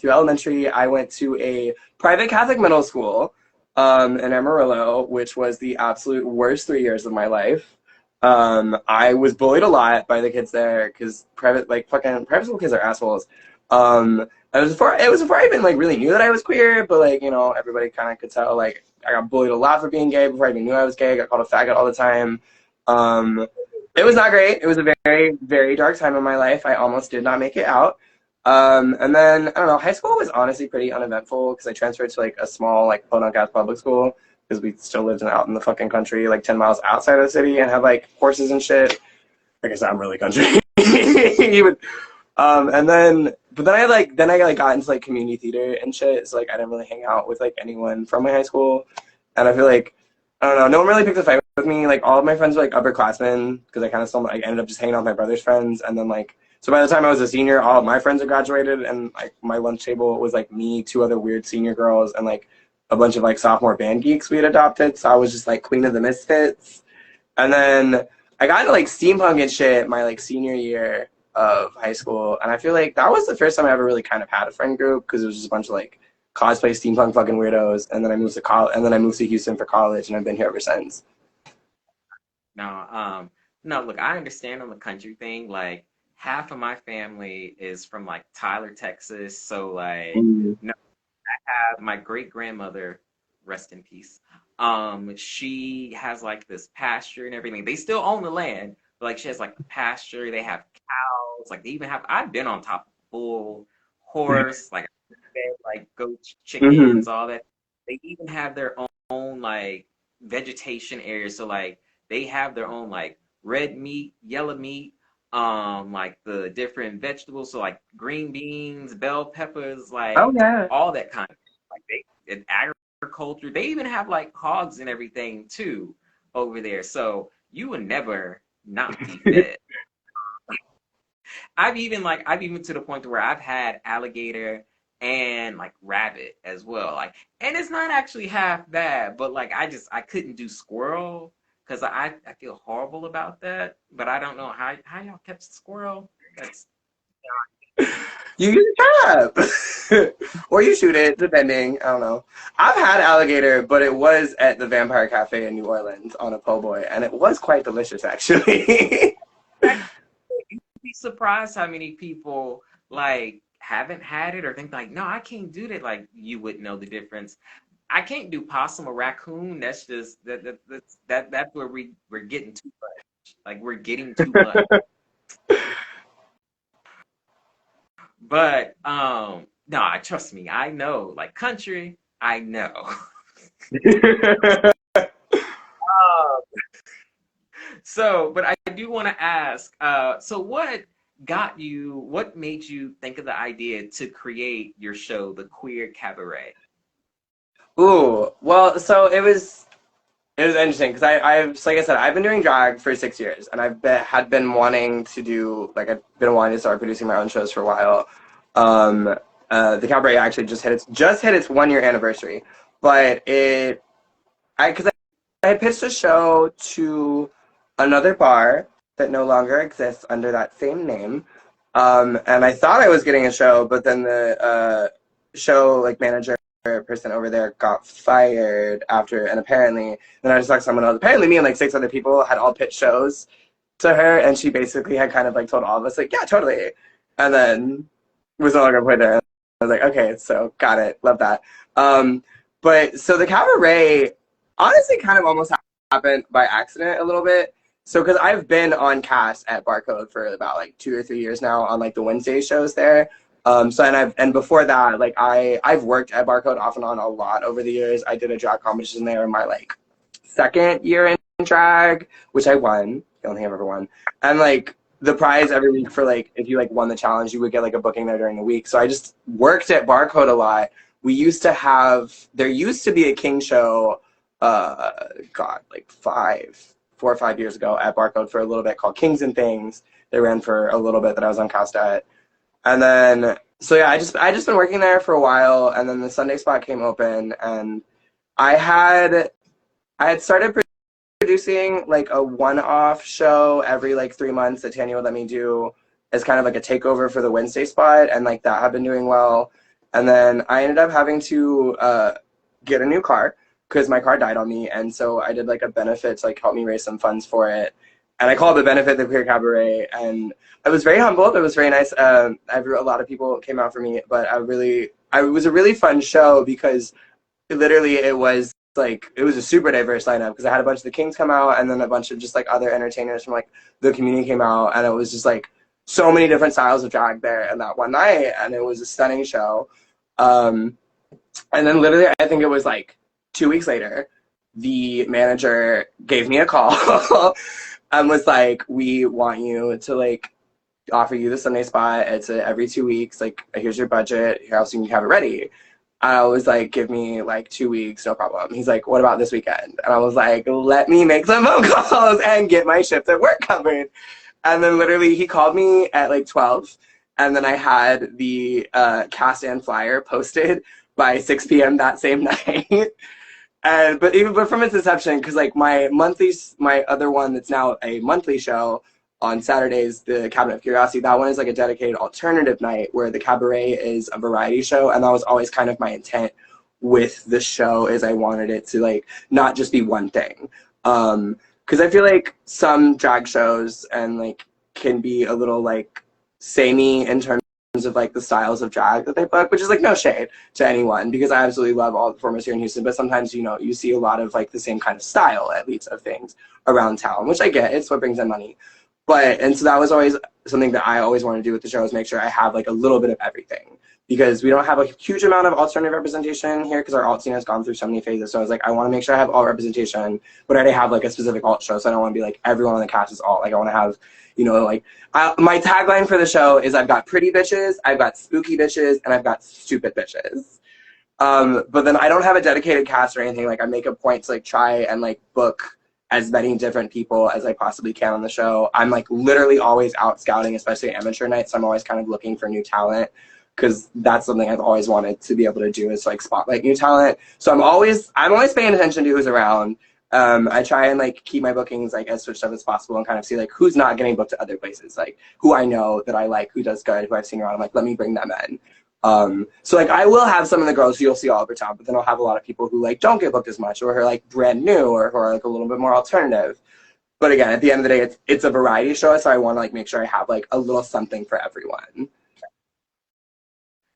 elementary, I went to a private Catholic middle school in Amarillo, which was the absolute worst 3 years of my life. I was bullied a lot by the kids there because private school kids are assholes. It was before I even like really knew that I was queer, but like everybody kind of could tell. Like I got bullied a lot for being gay before I even knew I was gay. I got called a faggot all the time. It was not great. It was a very, very dark time in my life. I almost did not make it out. And then I don't know. High school was honestly pretty uneventful because I transferred to like a small like quote-unquote public school because we still lived out in the fucking country, like 10 miles outside of the city, and had like horses and shit. I guess I'm really country. Even, but then I got into like community theater and shit. So like I didn't really hang out with like anyone from my high school, and I feel like I don't know. No one really picked a fight with me. Like all of my friends were like upperclassmen because I kind of ended up just hanging out with my brother's friends, and then like so by the time I was a senior, all of my friends had graduated, and like my lunch table was like me, two other weird senior girls, and like a bunch of like sophomore band geeks we had adopted. So I was just like queen of the misfits, and then I got into like steampunk and shit my like senior year of high school, and I feel like that was the first time I ever really kind of had a friend group because it was just a bunch of like cosplay steampunk fucking weirdos, and then I moved to college, and then I moved to Houston for college, and I've been here ever since. No, look, I understand on the country thing. Like half of my family is from like Tyler, Texas. So like, Mm. no, my great grandmother, rest in peace. She has like this pasture and everything. They still own the land, but like she has like a pasture. They have cows. Like they even have. I've been on top of a bull, horse, like goats, Mm-hmm. chickens, all that. They even have their own like vegetation areas. So like they have their own like red meat, yellow meat, like the different vegetables. So like green beans, bell peppers, Oh like yeah. all that kind of like they in agriculture. They even have like hogs and everything too over there. So you would never not be fed. I've even to the point to where I've had alligator and like rabbit as well. Like, and it's not actually half bad, but like I couldn't do squirrel because I feel horrible about that. But I don't know how y'all kept squirrel. That's You use a trap. Or you shoot it, depending. I don't know. I've had alligator, but it was at the Vampire Cafe in New Orleans on a po' boy, and it was quite delicious, actually. you'd be surprised how many people like haven't had it or think like, no, I can't do that. Like you wouldn't know the difference. I can't do possum or raccoon. That's just that's where we're getting too much. Like we're getting too much. But no, trust me, I know. Like country, I know. Um, so, but I do want to ask. So, what what made you think of the idea to create your show, The Queer Cabaret? Ooh, well, so it was interesting because I've so like I said, I've been doing drag for 6 years, and had been wanting to do like I've been wanting to start producing my own shows for a while. Um, the cabaret actually just hit its 1 year anniversary, but I pitched a show to another bar that no longer exists under that same name, and I thought I was getting a show, but then the show like manager person over there got fired after, and apparently then I just talked to someone else. Apparently, me and like 6 other people had all pitched shows to her, and she basically had kind of like told all of us like, yeah, totally, and then was no longer put there. I was like, okay, so got it, love that. But so the cabaret honestly kind of almost happened by accident a little bit. So because I've been on cast at Barcode for about like 2 or 3 years now on like the Wednesday shows there. And before that, like I've worked at Barcode off and on a lot over the years. I did a drag competition there in my like second year in drag, which I won. The only thing I've ever won. And like the prize every week for like if you like won the challenge, you would get like a booking there during the week. So I just worked at Barcode a lot. There used to be a King show, like 4 or 5 years ago at Barcode for a little bit called Kings and Things. They ran for a little bit that I was on cast at. And then, so yeah, I just been working there for a while, and then the Sunday spot came open, and I had started producing like a one-off show every like 3 months that Tanya would let me do as kind of like a takeover for the Wednesday spot, and like that had been doing well. And then I ended up having to get a new car because my car died on me, and so I did like a benefit to like help me raise some funds for it. And I called the benefit the Queer Cabaret, and I was very humbled. It was very nice. A lot of people came out for me, but it was a really fun show because it was a super diverse lineup because I had a bunch of the Kings come out, and then a bunch of just like other entertainers from like the community came out, and it was just like so many different styles of drag there in that one night, and it was a stunning show. And then literally, I think it was like 2 weeks later, the manager gave me a call. And was like, we want you to like offer you the Sunday spot. It's every 2 weeks. Like, here's your budget. How soon you have it ready? I was like, give me like 2 weeks, no problem. He's like, what about this weekend? And I was like, let me make some phone calls and get my shift at work covered. And then literally he called me at like 12. And then I had the cast and flyer posted by 6 p.m. that same night. But from its inception, because like my other one that's now a monthly show on Saturdays, the Cabinet of Curiosity, that one is like a dedicated alternative night where the cabaret is a variety show, and that was always kind of my intent with the show, is I wanted it to like not just be one thing. Because I feel like some drag shows and like can be a little like samey in terms of like the styles of drag that they book, which is like no shade to anyone because I absolutely love all the performers here in Houston, but sometimes you see a lot of like the same kind of style at least of things around town, which I get, it's what brings in money. And so that was always something that I always wanted to do with the show, is make sure I have like a little bit of everything, because we don't have a huge amount of alternative representation here because our alt scene has gone through so many phases. So I was like, I want to make sure I have all representation, but I already have like a specific alt show, so I don't want to be like everyone on the cast is alt. Like I want to have, my tagline for the show is I've got pretty bitches, I've got spooky bitches, and I've got stupid bitches. But then I don't have a dedicated cast or anything. Like I make a point to like try and like book as many different people as I possibly can on the show. I'm like literally always out scouting, especially amateur nights. So I'm always kind of looking for new talent, because that's something I've always wanted to be able to do, is like spotlight new talent. So I'm always paying attention to who's around. I try and like keep my bookings like as switched up as possible and kind of see like who's not getting booked to other places, like who I know that I like, who does good, who I've seen around. I'm like, let me bring them in. So like I will have some of the girls who you'll see all over town, but then I'll have a lot of people who like don't get booked as much, or who are like brand new, or who are like a little bit more alternative. But again, at the end of the day, it's a variety show, so I want to like make sure I have like a little something for everyone.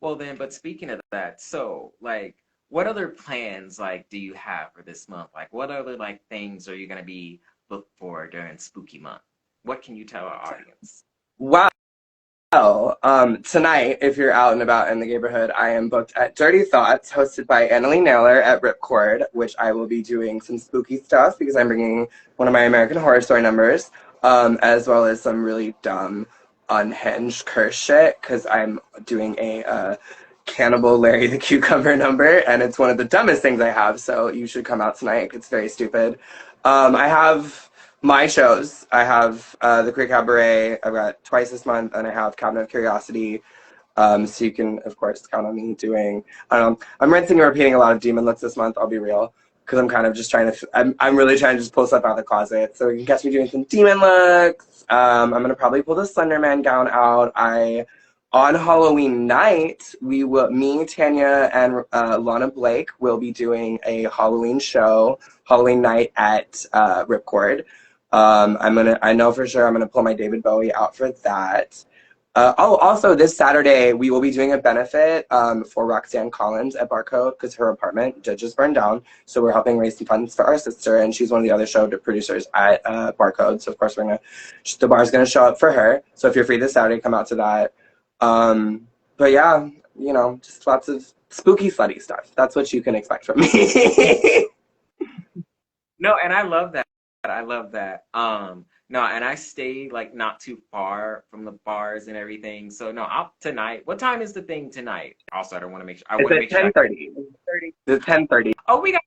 Well then, but speaking of that, so like what other plans like do you have for this month? Like what other like things are you gonna be booked for during Spooky Month? What can you tell our audience? Wow. Tonight, if you're out and about in the neighborhood, I am booked at Dirty Thoughts, hosted by Annalie Naylor at Ripcord, which I will be doing some spooky stuff because I'm bringing one of my American Horror Story numbers, as well as some really dumb unhinged curse shit because I'm doing a Cannibal Larry the Cucumber number, and it's one of the dumbest things I have, so you should come out tonight. It's very stupid. I have my shows. I have the Queer Cabaret. I've got twice this month, and I have Cabinet of Curiosity. So you can, of course, count on me doing. I'm rinsing and repeating a lot of demon looks this month. I'll be real, because I'm kind of just trying to. I'm really trying to just pull stuff out of the closet. So you can catch me doing some demon looks. I'm gonna probably pull the Slenderman gown out. On Halloween night, me, Tanya, and Lana Blake will be doing a Halloween show, Halloween night at Ripcord. I know for sure I'm gonna pull my David Bowie out for that. Also this Saturday we will be doing a benefit for Roxanne Collins at Barcode because her apartment just burned down. So we're helping raise some funds for our sister, and she's one of the other show producers at Barcode. So of course the bar's gonna show up for her. So if you're free this Saturday, come out to that. But yeah, just lots of spooky, slutty stuff. That's what you can expect from me. No, and I love that. I love that. No, and I stay like not too far from the bars and everything. So no, I'll tonight. What time is the thing tonight? Also, I don't want to make sure. I want to make sure. 10:30. It's 10:30. Oh, we got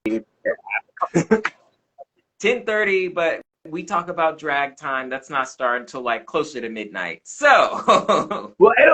10:30, but we talk about drag time. That's not starting until like closer to midnight. So, well, it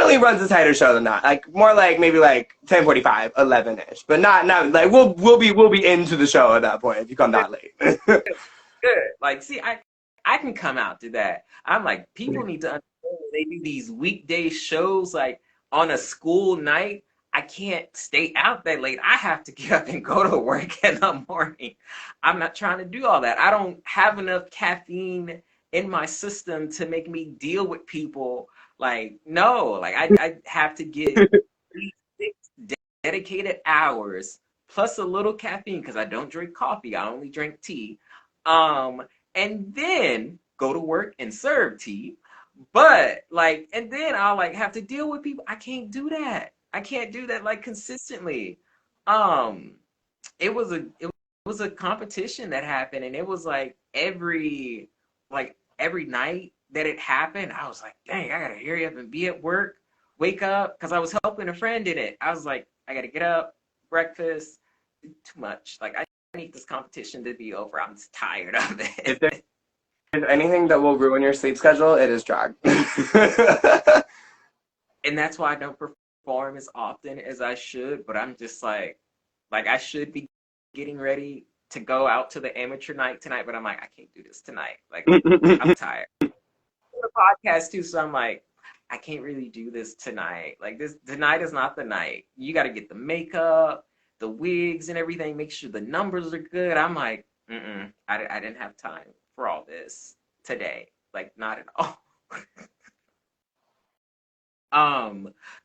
only runs a tighter show than that. Like more like maybe like 10:45, 11ish, but not like we'll be into the show at that point if you come that late. Good. Like, see, I can come out to that. I'm like, people need to understand when they do these weekday shows like on a school night. I can't stay out that late. I have to get up and go to work in the morning. I'm not trying to do all that. I don't have enough caffeine in my system to make me deal with people. Like, no, like I have to get 6 dedicated hours plus a little caffeine because I don't drink coffee. I only drink tea. And then go to work and serve tea. But like, and then I'll like have to deal with people. I can't do that. I can't do that like consistently. It was a competition that happened, and it was like every night that it happened, I was like, dang, I gotta hurry up and be at work, wake up, because I was helping a friend in it. I was like, I gotta get up, breakfast, too much. Like I need this competition to be over. I'm just tired of it. If there's anything that will ruin your sleep schedule, it is drag. And that's why I don't perform as often as I should, but I'm just like I should be getting ready to go out to the amateur night tonight, but I'm like, I can't do this tonight. Like, I'm tired. I'm doing a podcast too, so I'm like, I can't really do this tonight. Like tonight is not the night. You got to get the makeup, the wigs and everything, make sure the numbers are good. I'm like, I didn't have time for all this today. Like, not at all.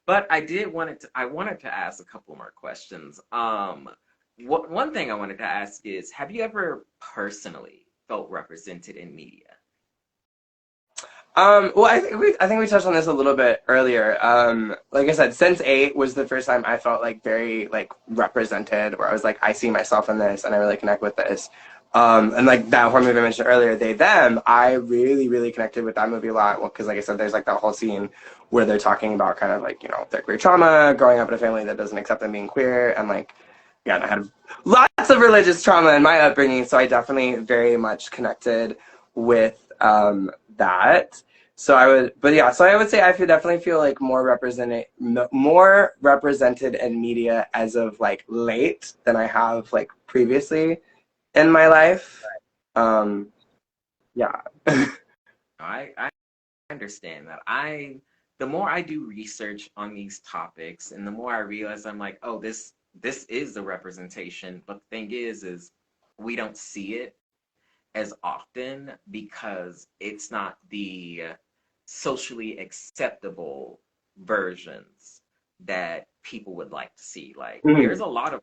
But I wanted to ask a couple more questions. One thing I wanted to ask is, have you ever personally felt represented in media? Well, I think we touched on this a little bit earlier. Like I said, Sense8 was the first time I felt like very like represented, where I was like, I see myself in this, and I really connect with this. And like that horror movie I mentioned earlier, They Them, I really, really connected with that movie a lot. Well, because like I said, there's like that whole scene where they're talking about kind of like, their queer trauma, growing up in a family that doesn't accept them being queer, and like, yeah, and I had lots of religious trauma in my upbringing, so I definitely very much connected with that. So I would say definitely feel like more represented in media as of like late than I have like previously in my life. Yeah. I understand that. The more I do research on these topics, and the more I realize, I'm like, oh, this is the representation. But the thing is we don't see it as often because it's not the socially acceptable versions that people would like to see. Like, there's a lot of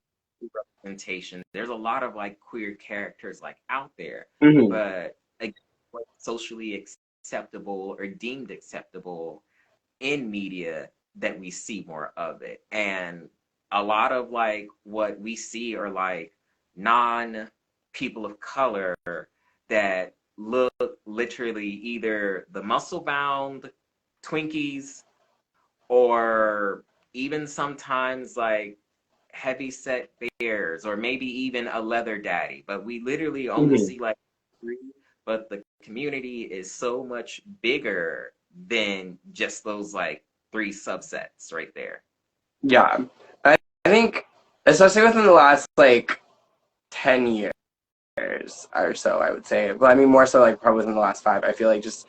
representation. There's a lot of like queer characters like out there, but like, socially acceptable or deemed acceptable in media that we see more of it. And a lot of like what we see are like non people of color that look literally either the muscle bound Twinkies or even sometimes like heavy set bears or maybe even a leather daddy. But we literally only Mhm. see like three, but the community is so much bigger than just those like three subsets right there. Yeah. I think, especially within the last like 10 years or so, I would say. But I mean, more so like probably within the last five. I feel like just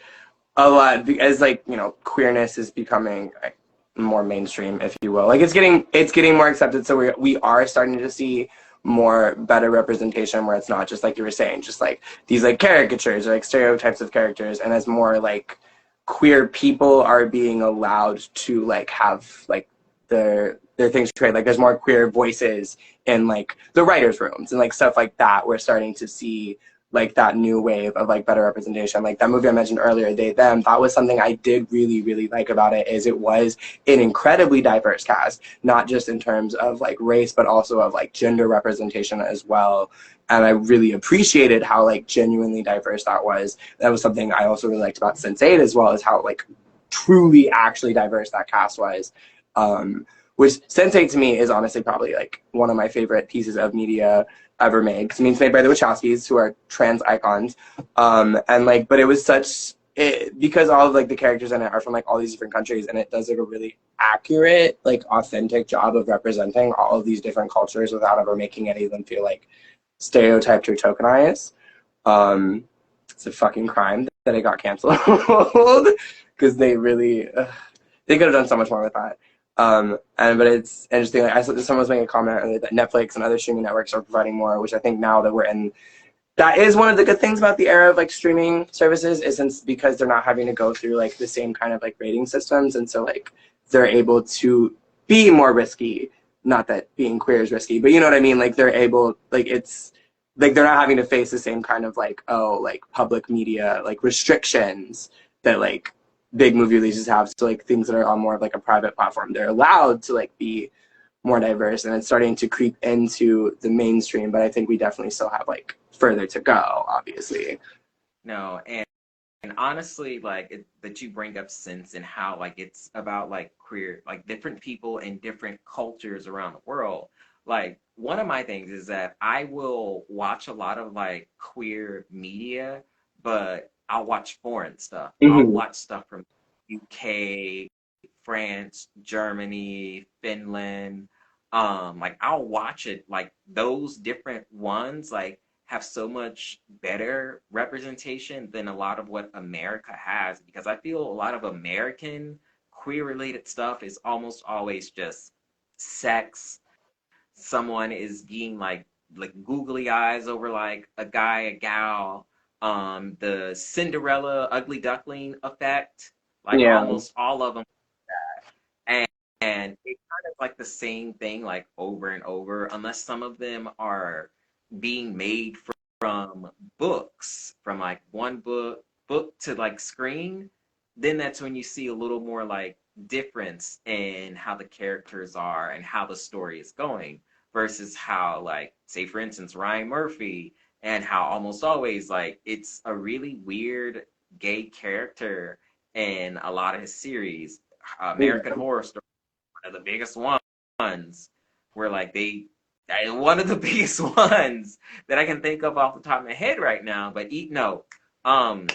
a lot, as like, queerness is becoming like, more mainstream, if you will. Like it's getting more accepted. So we are starting to see more better representation where it's not just like you were saying, just like these like caricatures or like stereotypes of characters, and as more like queer people are being allowed to like have like their things portrayed. Like there's more queer voices in like the writers' rooms and like stuff like that. We're starting to see like that new wave of like better representation. Like that movie I mentioned earlier, They Them, that was something I did really, really like about it, is it was an incredibly diverse cast, not just in terms of like race, but also of like gender representation as well. And I really appreciated how like genuinely diverse that was. That was something I also really liked about Sense8 as well, as how like truly actually diverse that cast was. Which Sense8 to me is honestly probably like one of my favorite pieces of media ever made, because I mean it's made by the Wachowskis, who are trans icons, and like, but it was because all of like the characters in it are from like all these different countries, and it does like a really accurate, like authentic job of representing all of these different cultures without ever making any of them feel like stereotyped or tokenized. Um, it's a fucking crime that it got canceled because they really they could have done so much more with that. And but it's interesting. Like I saw someone was making a comment earlier that Netflix and other streaming networks are providing more, which I think now that we're in, that is one of the good things about the era of like streaming services, is since because they're not having to go through like the same kind of like rating systems, and so like they're able to be more risky. Not that being queer is risky, but you know what I mean. Like they're able, like it's like they're not having to face the same kind of like, oh, like public media like restrictions that like big movie releases have. So like things that are on more of like a private platform, they're allowed to like be more diverse, and it's starting to creep into the mainstream. But I think we definitely still have like further to go, obviously. No, and honestly, like that you bring up sense and how like it's about like queer, like different people in different cultures around the world. Like one of my things is that I will watch a lot of like queer media, but I'll watch foreign stuff. I'll Mm-hmm. watch stuff from UK, France, Germany, Finland. Like I'll watch it, like those different ones, like have so much better representation than a lot of what America has, because I feel a lot of American queer related stuff is almost always just sex. Someone is being like googly eyes over like a guy, a gal, the Cinderella ugly duckling effect, like Yeah. almost all of them, and it kind of like the same thing like over and over, unless some of them are being made from books, from like one book to like screen, then that's when you see a little more like difference in how the characters are and how the story is going versus how, like, say for instance Ryan Murphy, and how almost always like it's a really weird gay character in a lot of his series. American Yeah. Horror Story, one of the biggest ones, where like one of the biggest ones that I can think of off the top of my head right now. But no, um,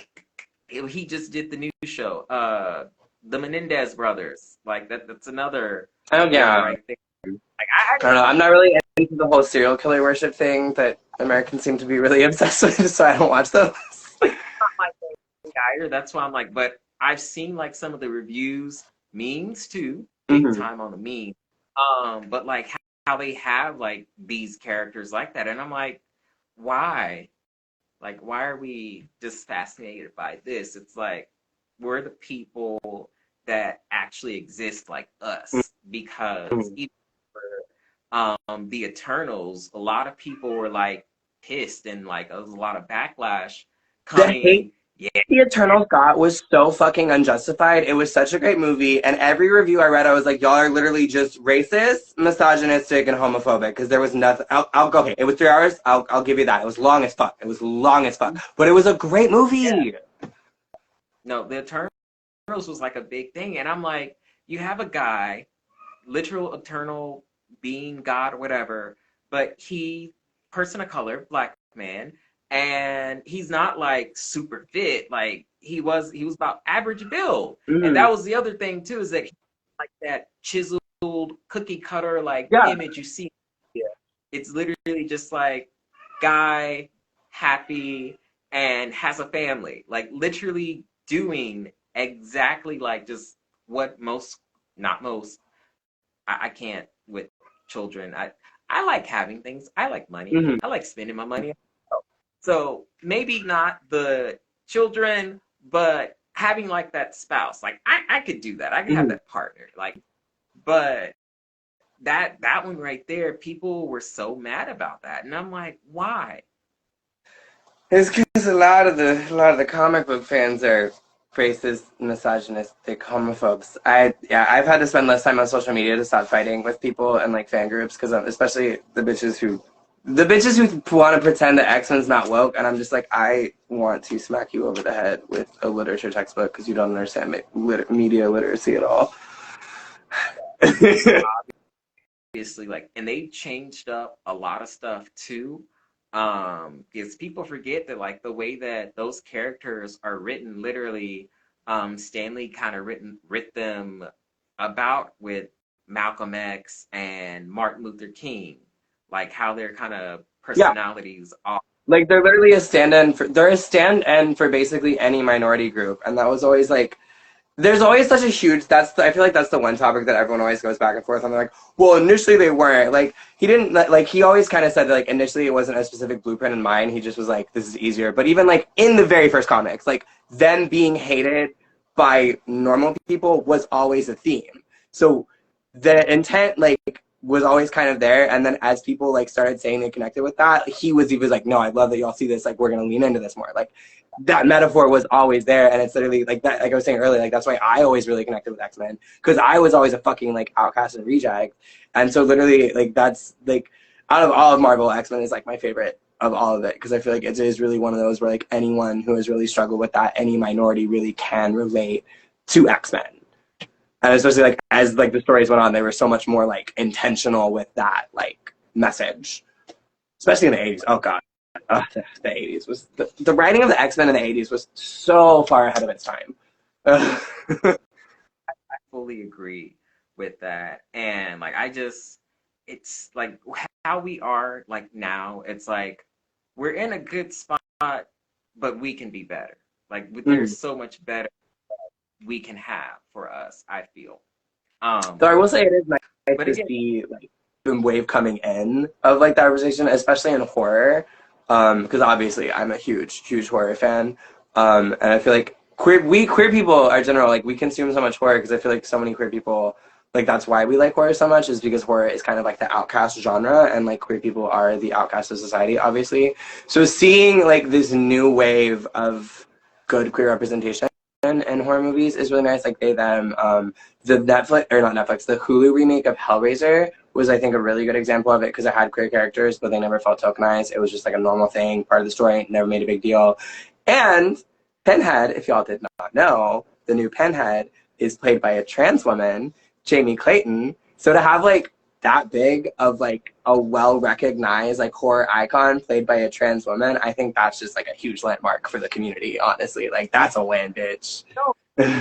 he just did the new show, the Menendez brothers. Like that's another Oh one yeah. right there. Like I I don't know. I'm not really into the whole serial killer worship thing that Americans seem to be really obsessed with, so I don't watch those. not my favorite either. That's why I'm like, but I've seen like some of the reviews, memes too, big Mm-hmm. time on the meme. But like how they have like these characters like that, and I'm like, why? Like, why are we just fascinated by this? It's like we're the people that actually exist like us, because Mm-hmm. even for the Eternals, a lot of people were like pissed, and like there was a lot of backlash The hate coming. Yeah. The Eternals got was so fucking unjustified. It was such a great movie, and every review I read, I was like, y'all are literally just racist, misogynistic, and homophobic, because there was nothing. I'll go. Okay, it was 3 hours. I'll give you that. It was long as fuck. It was long as fuck, but it was a great movie. Yeah. No, the Eternals was like a big thing, and I'm like, you have a guy, literal eternal being, God, or whatever, but he, person of color, black man, and he's not like super fit. Like he was about average build, and Mm-hmm. that was the other thing too, is that he, like that chiseled cookie cutter like Yeah. image you see. Yeah. It's literally just like guy happy and has a family, like literally doing exactly like just what most, not most, I can't with children. I like having things. I like money. Mm-hmm. I like spending my money. So maybe not the children, but having like that spouse. Like I could do that. I could have Mm-hmm. that partner. Like, but that one right there, people were so mad about that. And I'm like, why? It's because a lot of the comic book fans are racist, misogynistic, homophobes. I've had to spend less time on social media to stop fighting with people and like fan groups because especially the bitches who want to pretend that X-Men's not woke, and I'm just like, I want to smack you over the head with a literature textbook because you don't understand media literacy at all. Obviously, like, and they changed up a lot of stuff too. Because people forget that like the way that those characters are written, literally, Stanley kind of writ them about with Malcolm X and Martin Luther King, like how their kind of Yeah, personalities are. like they're literally a stand-in for basically any minority group, and that was always like there's always such a huge I feel like that's the one topic that everyone always goes back and forth on. They're like, well, initially they weren't. Like he didn't like he always kind of said that like initially it wasn't a specific blueprint in mind. He just was like, this is easier. But even like in the very first comics, like them being hated by normal people was always a theme. So the intent like was always kind of there, and then as people like started saying they connected with that, he was like, no, I love that y'all see this, like we're gonna lean into this more. Like that metaphor was always there, and it's literally like that, like I was saying earlier, like that's why I always really connected with X-Men, because I was always a fucking like outcast and reject. And so literally like that's like out of all of Marvel, X-Men is like my favorite of all of it, because I feel like it is really one of those where like anyone who has really struggled with that, any minority really can relate to X-Men. And especially like as like the stories went on, they were so much more like intentional with that like message, especially in the 80s. Oh god. The 80s was the writing of the X-Men in the 80s was so far ahead of its time. I fully agree with that. And like it's like how we are like now, it's like we're in a good spot, but we can be better. Like Mm. there's so much better we can have for us, I feel. So I will say it is nice But to again, see like the wave coming in of like that representation, especially in horror, because obviously I'm a huge horror fan, and I feel like queer people are general like we consume so much horror because I feel like so many queer people like that's why we like horror so much is because horror is kind of like the outcast genre, and like queer people are the outcast of society, obviously. So seeing like this new wave of good queer representation in horror movies is really nice. Like they them the Netflix or not Netflix, the Hulu remake of Hellraiser was I think a really good example of it because it had queer characters, but they never felt tokenized. It was just like a normal thing, part of the story, never made a big deal. And Pinhead, if y'all did not know, the new Pinhead is played by a trans woman, Jamie Clayton. So to have like that big of like a well recognized like horror icon played by a trans woman, I think that's just like a huge landmark for the community, honestly. Like that's a win, bitch. no,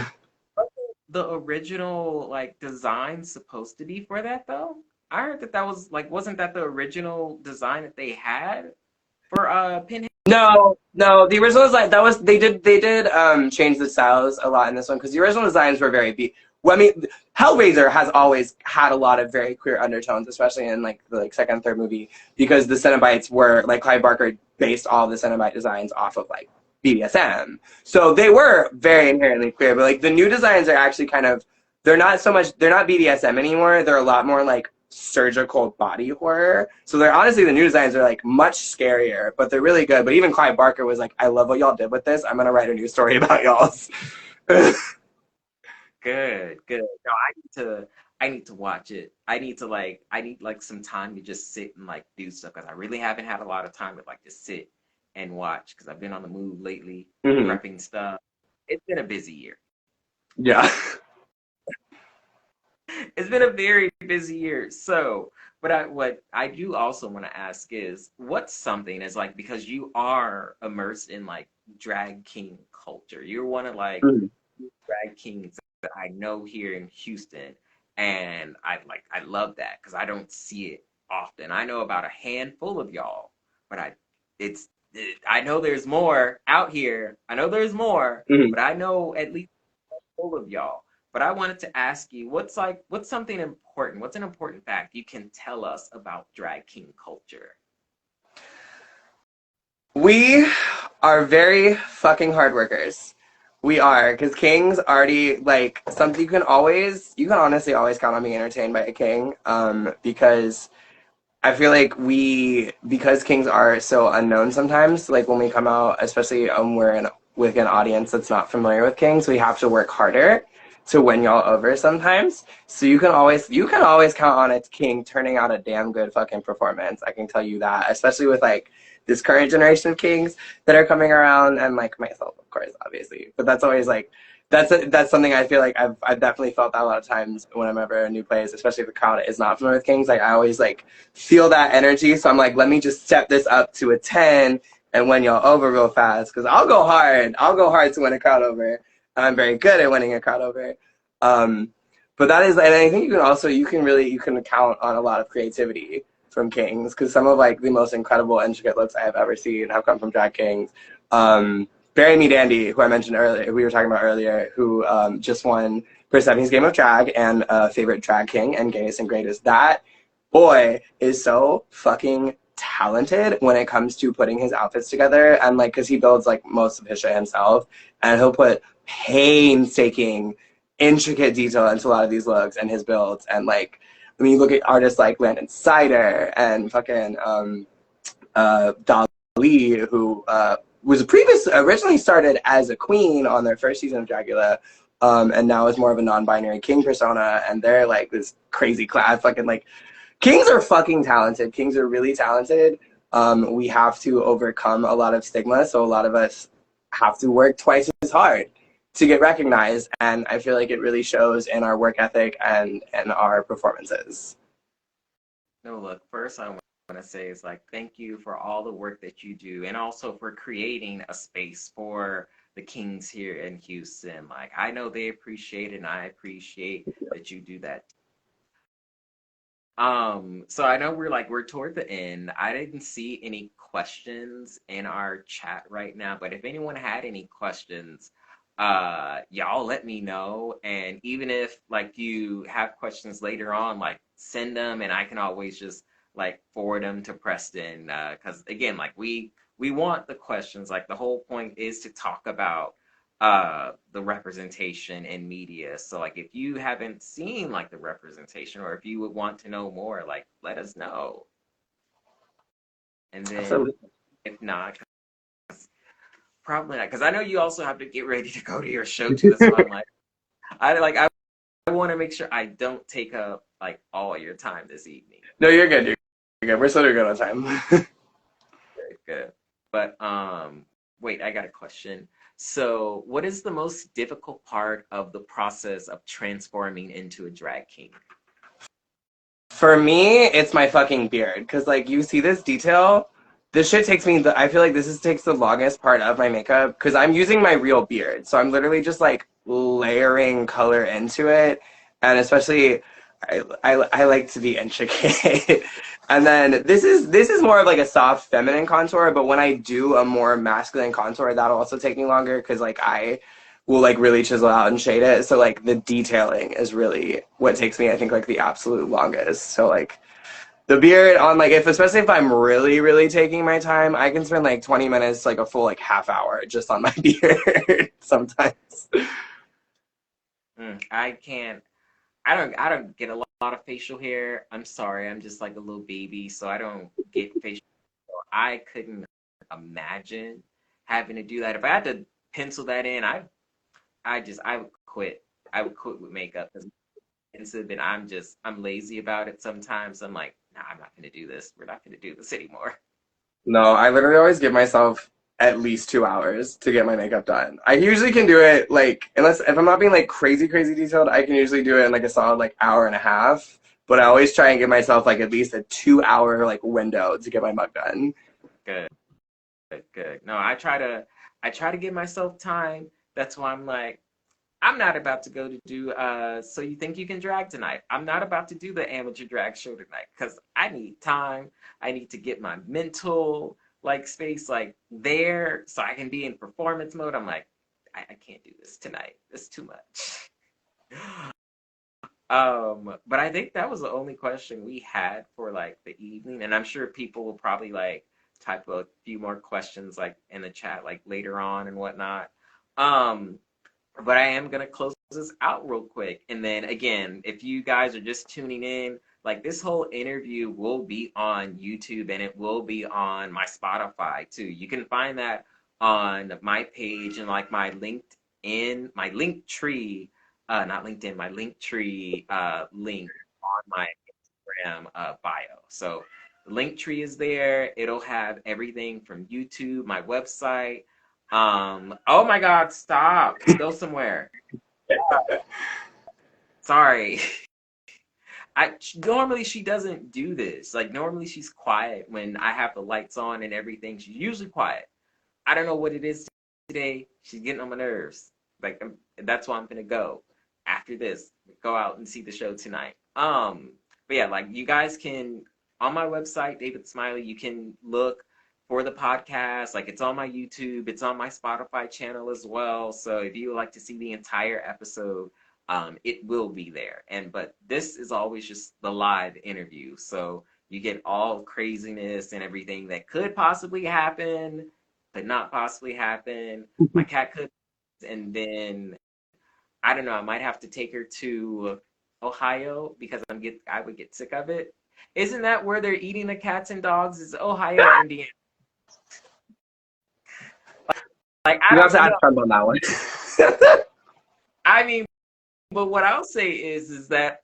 the original like design supposed to be for that though? I heard that was like, wasn't that the original design that they had for Pinhead? No, the original design that was they did change the styles a lot in this one because the original designs were well, I mean, Hellraiser has always had a lot of very queer undertones, especially in like the like second and third movie, because the Cenobites were like Clive Barker based all the Cenobite designs off of like BDSM, so they were very inherently queer. But like the new designs are actually kind of they're not BDSM anymore. They're a lot more like surgical body horror. So they're honestly, the new designs are like much scarier, but they're really good. But even Clive Barker was like, I love what y'all did with this. I'm gonna write a new story about y'all's. Good, good. No, I need to watch it. I need like some time to just sit and like do stuff because I really haven't had a lot of time to like just sit and watch because I've been on the move lately, Mm-hmm. prepping stuff. It's been a busy year. Yeah. It's been a very busy year. So, but what I do also want to ask is, what's something is like because you are immersed in like drag king culture. You're one of like Mm-hmm. drag kings that I know here in Houston, and I love that because I don't see it often. I know about a handful of y'all, but I know there's more out here. I know there's more, Mm-hmm. but I know at least full of y'all. But I wanted to ask you, what's something important? What's an important fact you can tell us about drag king culture? We are very fucking hard workers. We are, because kings already like something you can honestly always count on being entertained by a king. Because I feel like because kings are so unknown sometimes, like when we come out, especially with an audience that's not familiar with kings, we have to work harder to win y'all over sometimes. So you can always count on a king turning out a damn good fucking performance. I can tell you that, especially with like this current generation of kings that are coming around, and like myself, of course, obviously. But that's always like that's something I feel like I've definitely felt that a lot of times whenever a new plays, especially if the crowd is not familiar with kings. Like I always like feel that energy, so I'm like, let me just step this up to a 10 and win y'all over real fast, because I'll go hard to win a crowd over. I'm very good at winning a crowd over. um, but that is, and I think you can count on a lot of creativity from kings, because some of like the most incredible intricate looks I have ever seen have come from drag kings. Bury Me Dandy, who I mentioned earlier, we were talking about earlier, who just won Persephone's Game of Drag and favorite drag king and gayest and greatest. That boy is so fucking talented when it comes to putting his outfits together, and like because he builds like most of his shit himself, and he'll put painstaking intricate detail into a lot of these looks and his builds. And like I mean, you look at artists like Landon Cider and fucking Dali, who originally started as a queen on their first season of Dragula, and now is more of a non-binary king persona, and they're like this crazy class fucking like kings are fucking talented. Kings are really talented. We have to overcome a lot of stigma, so a lot of us have to work twice as hard to get recognized, and I feel like it really shows in our work ethic and our performances. No, look, first I want to say is like thank you for all the work that you do and also for creating a space for the Kings here in Houston. Like I know they appreciate it and I appreciate that you do that. So I know we're toward the end. I didn't see any questions in our chat right now, but if anyone had any questions, y'all let me know. And even if like you have questions later on, like send them and I can always just like forward them to Preston. Because again, like we want the questions. Like the whole point is to talk about the representation in media. So like if you haven't seen like the representation or if you would want to know more, like let us know. And then Absolutely. if not, probably not, because I know you also have to get ready to go to your show too. That's why I'm like I want to make sure I don't take up like all your time this evening. No, you're good. You're good. We're still good on time. Very good. But wait, I got a question. So, what is the most difficult part of the process of transforming into a drag king? For me, it's my fucking beard. Because, like, you see this detail? This shit takes me, I feel like takes the longest part of my makeup. Because I'm using my real beard. So I'm literally just, like, layering color into it. And especially, I like to be intricate. And then this is more of, like, a soft feminine contour. But when I do a more masculine contour, that'll also take me longer. Because, like, I will like really chisel out and shade it. So like the detailing is really what takes me, I think, like the absolute longest. So like the beard on like especially if I'm really, really taking my time, I can spend like 20 minutes, like a full like half hour just on my beard sometimes. I can't. I don't get a lot of facial hair. I'm sorry, I'm just like a little baby, so I don't get facial. I couldn't imagine having to do that. If I had to pencil that in, I would quit. I would quit with makeup because it's expensive, and I'm lazy about it sometimes. I'm like, nah, I'm not gonna do this. We're not gonna do this anymore. No, I literally always give myself at least 2 hours to get my makeup done. I usually can do it like, unless if I'm not being like crazy, crazy detailed, I can usually do it in like a solid like hour and a half. But I always try and give myself like at least a 2 hour like window to get my mug done. Good, good. No, I try to give myself time. That's why I'm like, I'm not about to go to do So You Think You Can Drag tonight. I'm not about to do the amateur drag show tonight because I need time. I need to get my mental like space like there so I can be in performance mode. I'm like, I can't do this tonight. It's too much. But I think that was the only question we had for like the evening, and I'm sure people will probably like type a few more questions like in the chat like later on and whatnot. Um, but I am gonna close this out real quick. And then again, if you guys are just tuning in, like this whole interview will be on YouTube and it will be on my Spotify too. You can find that on my page and like my link tree, not LinkedIn, my link tree link on my Instagram bio. So the link tree is there. It'll have everything from YouTube, my website. Oh my God, stop. Go somewhere. Sorry. Normally she doesn't do this. Like normally she's quiet when I have the lights on and everything. She's usually quiet. I don't know what it is today. She's getting on my nerves. Like that's why I'm gonna go after this. Go out and see the show tonight. But yeah, like you guys can on my website, David Smiley. You can look for the podcast. Like it's on my YouTube. It's on my Spotify channel as well. So if you would like to see the entire episode, it will be there. But this is always just the live interview. So you get all craziness and everything that could possibly happen, could not possibly happen. My cat could, and then I don't know. I might have to take her to Ohio because I would get sick of it. Isn't that where they're eating the cats and dogs? Is Ohio or Indiana? Like I You have don't to know. ask Trump on that one. I mean, but what I'll say is that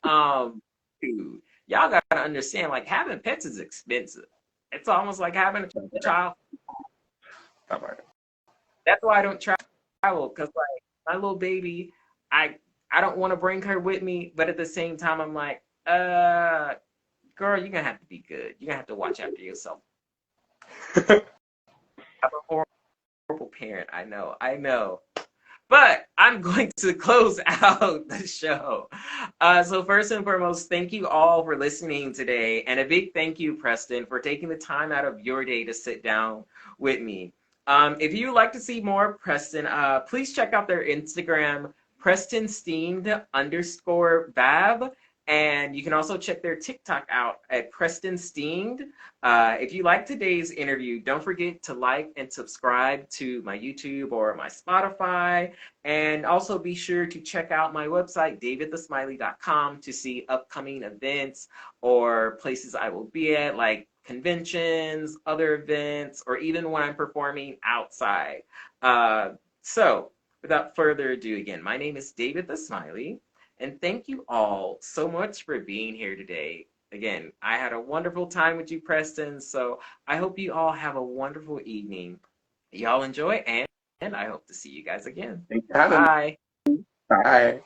dude, y'all gotta understand, like having pets is expensive. It's almost like having a child. That's why I don't travel, because like my little baby, I I don't want to bring her with me, but at the same time I'm like, girl, you're gonna have to be good. You're gonna have to watch after yourself. I'm a horrible parent. I know. But I'm going to close out the show. So first and foremost, thank you all for listening today. And a big thank you, Preston, for taking the time out of your day to sit down with me. If you would like to see more Preston, please check out their Instagram, Preston Steamed _Bab. And you can also check their TikTok out at Preston Steamed. If you like today's interview, don't forget to like and subscribe to my YouTube or my Spotify. And also be sure to check out my website, davidthesmiley.com, to see upcoming events or places I will be at, like conventions, other events, or even when I'm performing outside. So without further ado, again, my name is David the Smiley. And thank you all so much for being here today. Again, I had a wonderful time with you, Preston. So I hope you all have a wonderful evening. Y'all enjoy, and I hope to see you guys again. Thanks for having me. Bye. Bye.